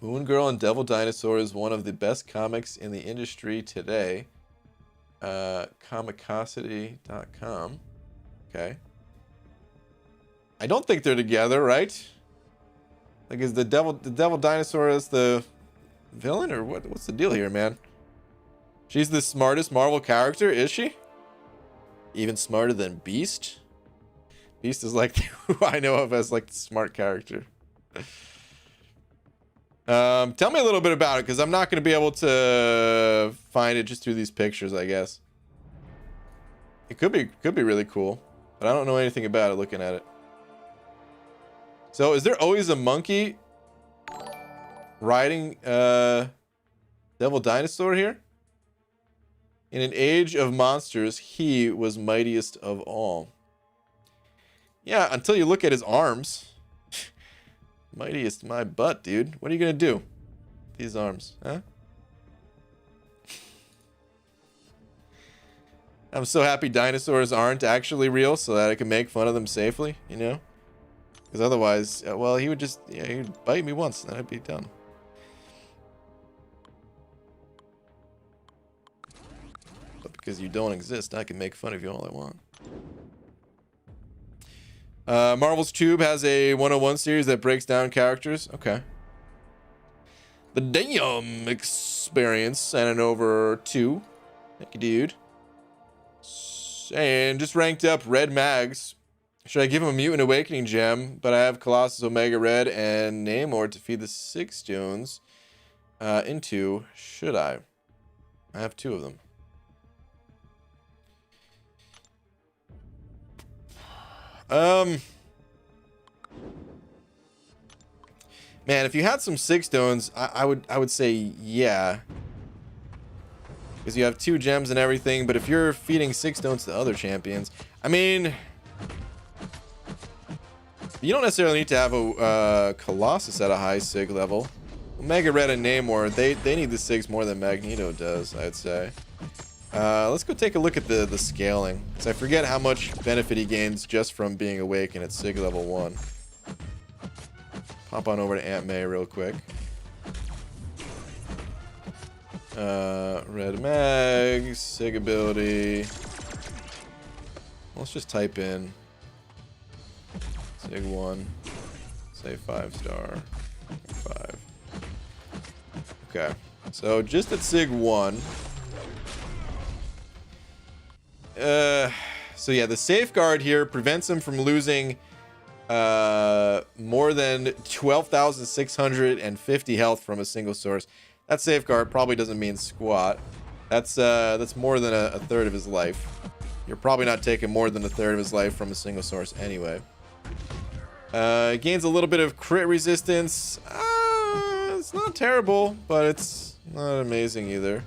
Moon Girl and Devil Dinosaur is one of the best comics in the industry today. Comicosity.com. Okay. I don't think they're together, right? Like, is the Devil Dinosaur is the villain, or what? What's the deal here, man? She's the smartest Marvel character, is she? Even smarter than Beast? Beast is like who I know of as like the smart character. Tell me a little bit about it, because I'm not going to be able to find it just through these pictures, I guess. It could be really cool, but I don't know anything about it looking at it. So is there always a monkey riding Devil Dinosaur here? In an age of monsters, he was mightiest of all. Yeah, until you look at his arms. Mightiest my butt, dude. What are you gonna do? These arms, huh? I'm so happy dinosaurs aren't actually real, so that I can make fun of them safely, you know? Because otherwise, well, he would just, yeah, he would bite me once, and then I'd be done. But because you don't exist, I can make fun of you all I want. Marvel's Tube has a 101 series that breaks down characters. Okay. The Damn Experience sent it over 2. Thank you, dude. And just ranked up Red Mags. Should I give him a Mutant Awakening gem? But I have Colossus Omega Red and Namor to feed the 6 stones into. Should I? I have 2 of them. Man, if you had some 6 stones, I would say yeah, because you have 2 gems and everything. But if you're feeding 6 stones to other champions, I mean, you don't necessarily need to have a Colossus at a high Sig level. Omega Red and Namor, they need the 6 more than Magneto does, I'd say. Let's go take a look at the scaling, because I forget how much benefit he gains just from being awakened at Sig level 1. Hop on over to Aunt May real quick. Red Mag, Sig ability. Let's just type in Sig 1, say 5-star, 5. Okay, so just at Sig 1. So yeah, the safeguard here prevents him from losing more than 12,650 health from a single source. That safeguard probably doesn't mean squat. That's more than a third of his life. You're probably not taking more than a third of his life from a single source anyway. Gains a little bit of crit resistance. It's not terrible, but it's not amazing either.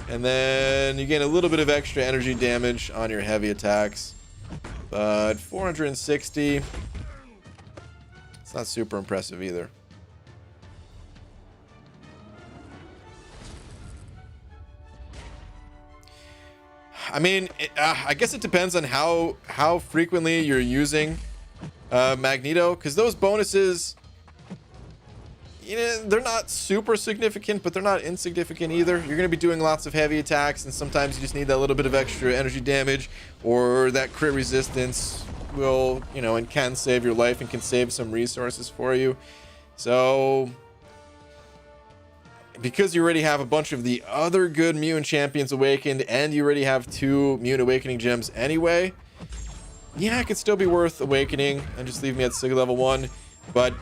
And then you gain a little bit of extra energy damage on your heavy attacks. But 460, it's not super impressive either. I mean, I guess it depends on how frequently you're using Magneto, because those bonuses, you know, they're not super significant, but they're not insignificant either. You're going to be doing lots of heavy attacks, and sometimes you just need that little bit of extra energy damage, or that crit resistance will, you know, and can save your life and can save some resources for you. So because you already have a bunch of the other good mutant champions awakened, and you already have 2 mutant awakening gems anyway, yeah, it could still be worth awakening and just leave me at Sig level 1. But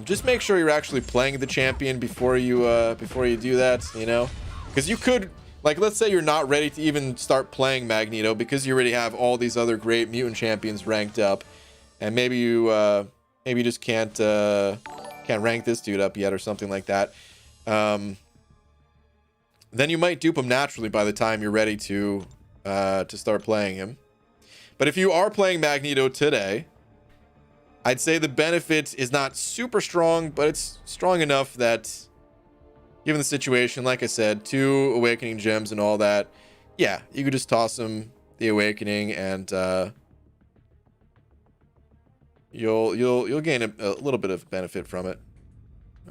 just make sure you're actually playing the champion before you do that, you know, because you could, like, let's say you're not ready to even start playing Magneto because you already have all these other great mutant champions ranked up, and maybe you just can't rank this dude up yet or something like that. Then you might dupe him naturally by the time you're ready to start playing him. But if you are playing Magneto today, I'd say the benefit is not super strong, but it's strong enough that, given the situation, like I said, 2 awakening gems and all that, yeah, you could just toss him the awakening, and you'll gain a little bit of benefit from it.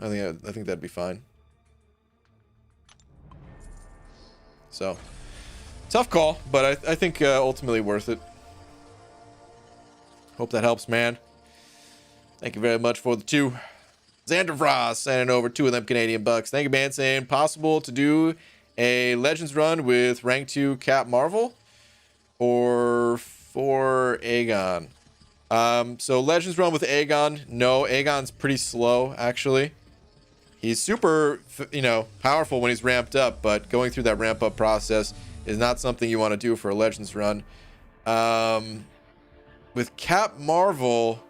I think that'd be fine. So, tough call, but I think ultimately worth it. Hope that helps, man. Thank you very much for the 2. Xander Frost sending over 2 of them Canadian bucks. Thank you, man. Saying possible to do a Legends run with rank 2 Cap Marvel or for Aegon. So Legends run with Aegon. No, Aegon's pretty slow, actually. He's super, you know, powerful when he's ramped up, but going through that ramp up process is not something you want to do for a Legends run. With Cap Marvel,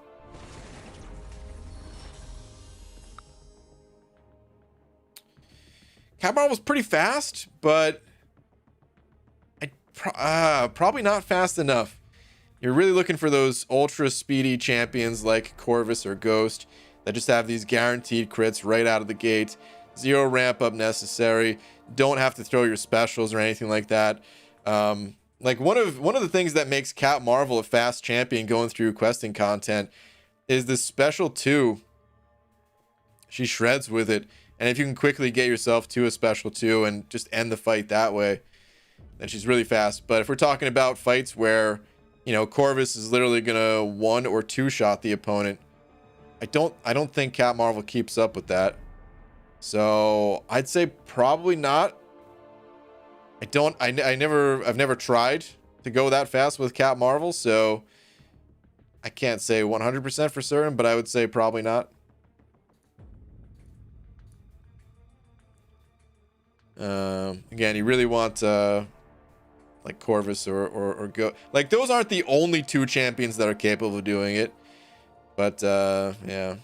Cap Marvel's pretty fast, but probably not fast enough. You're really looking for those ultra speedy champions like Corvus or Ghost that just have these guaranteed crits right out of the gate. 0 ramp up necessary. Don't have to throw your specials or anything like that. Like one of the things that makes Cap Marvel a fast champion going through questing content is the special 2. She shreds with it, and if you can quickly get yourself to a special 2 and just end the fight that way, then she's really fast. But if we're talking about fights where, you know, Corvus is literally gonna 1 or 2 shot the opponent, I don't think Cap Marvel keeps up with that. So I'd say probably not. I've never tried to go that fast with Cap Marvel, so I can't say 100% for certain, but I would say probably not. Again, you really want like Corvus or Go. Like, those aren't the only 2 champions that are capable of doing it, but yeah.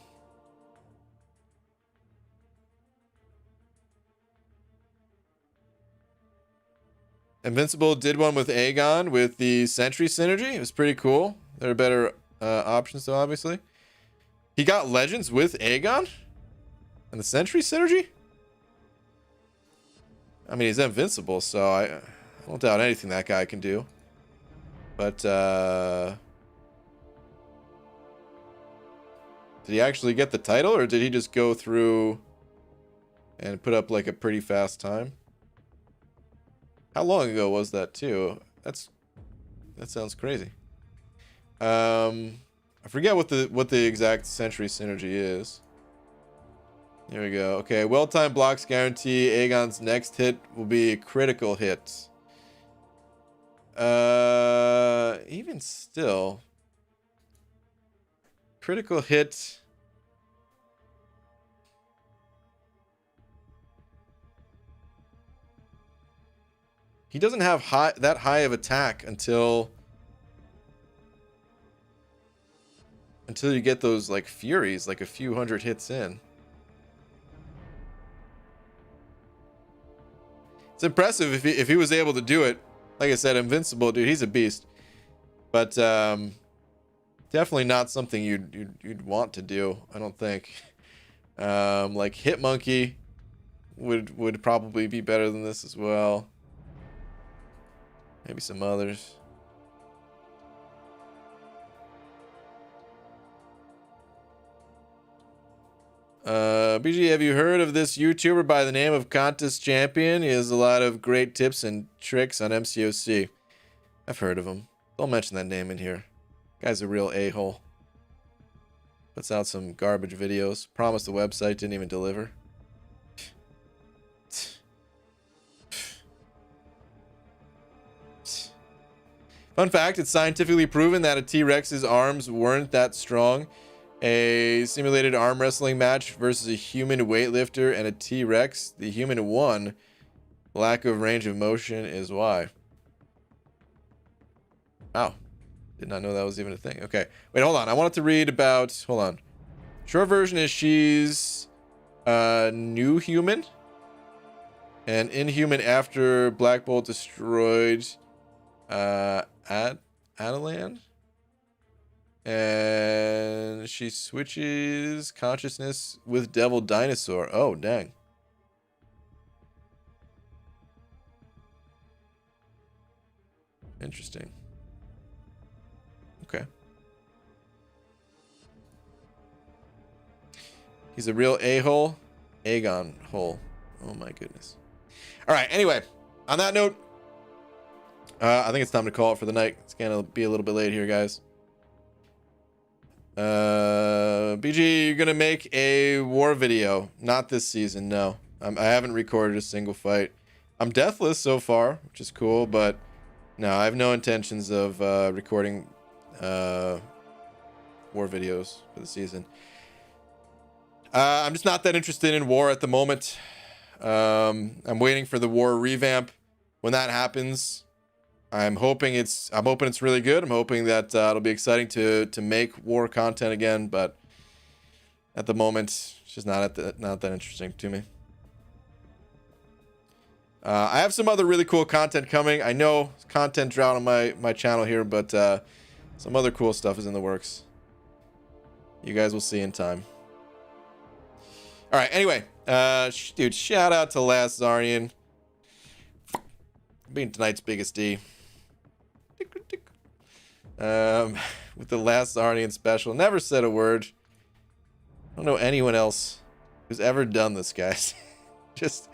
Invincible did one with Aegon with the Sentry synergy. It was pretty cool. There are better options, though, obviously. He got Legends with Aegon and the Sentry synergy? I mean, he's invincible, so I don't doubt anything that guy can do. But did he actually get the title, or did he just go through and put up like a pretty fast time? How long ago was that too? That sounds crazy. I forget what the exact Sentry synergy is. There we go. Okay, well-timed blocks guarantee Aegon's next hit will be a critical hit. Even still, critical hit. He doesn't have that high of attack until you get those like Furies, like a few hundred hits in. It's impressive if he was able to do it. Like I said, invincible, dude. He's a beast. But definitely not something you'd want to do, I don't think. Like Hitmonkey would probably be better than this as well. Maybe some others. BG, have you heard of this YouTuber by the name of Contest Champion? He has a lot of great tips and tricks on MCOC. I've heard of him. Don't mention that name in here. Guy's a real a-hole. Puts out some garbage videos. Promised the website, didn't even deliver. Fun fact, it's scientifically proven that a T-Rex's arms weren't that strong. A simulated arm wrestling match versus a human weightlifter and a T-Rex. The human won. Lack of range of motion is why. Wow. Did not know that was even a thing. Okay. Wait, hold on. I wanted to read about... Hold on. Short version is she's a new human. And inhuman after Black Bolt destroyed Adelan. And she switches consciousness with Devil Dinosaur. Oh, dang. Interesting. Okay. He's a real a-hole. Aegon hole. Oh my goodness. All right. Anyway, on that note, I think it's time to call it for the night. It's gonna be a little bit late here, guys. BG, you're gonna make a war video. Not this season, no. I haven't recorded a single fight. I'm deathless so far, which is cool, but no, I have no intentions of recording war videos for the season. I'm just not that interested in war at the moment. I'm waiting for the war revamp. When that happens, I'm hoping it's really good. I'm hoping that it'll be exciting to make war content again, but at the moment, it's just not that interesting to me. I have some other really cool content coming. I know content drought on my channel here, but some other cool stuff is in the works. You guys will see in time. All right. Anyway, dude, shout out to Last Zarnian being tonight's biggest D. With the Last Zarnian special, never said a word. I don't know anyone else who's ever done this, guys. Just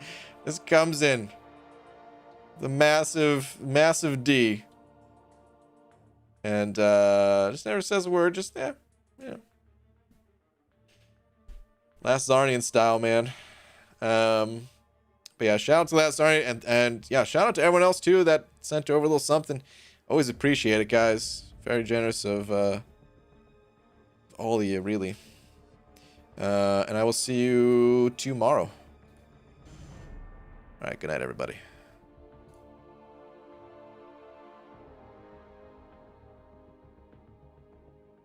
comes in the massive D, and just never says a word. Just yeah. Last Zarnian style, man. But yeah, shout out to Last Zarnian, and yeah, shout out to everyone else too that sent over a little something. Always appreciate it, guys. Very generous of all of you, really. And I will see you tomorrow. All right, good night, everybody.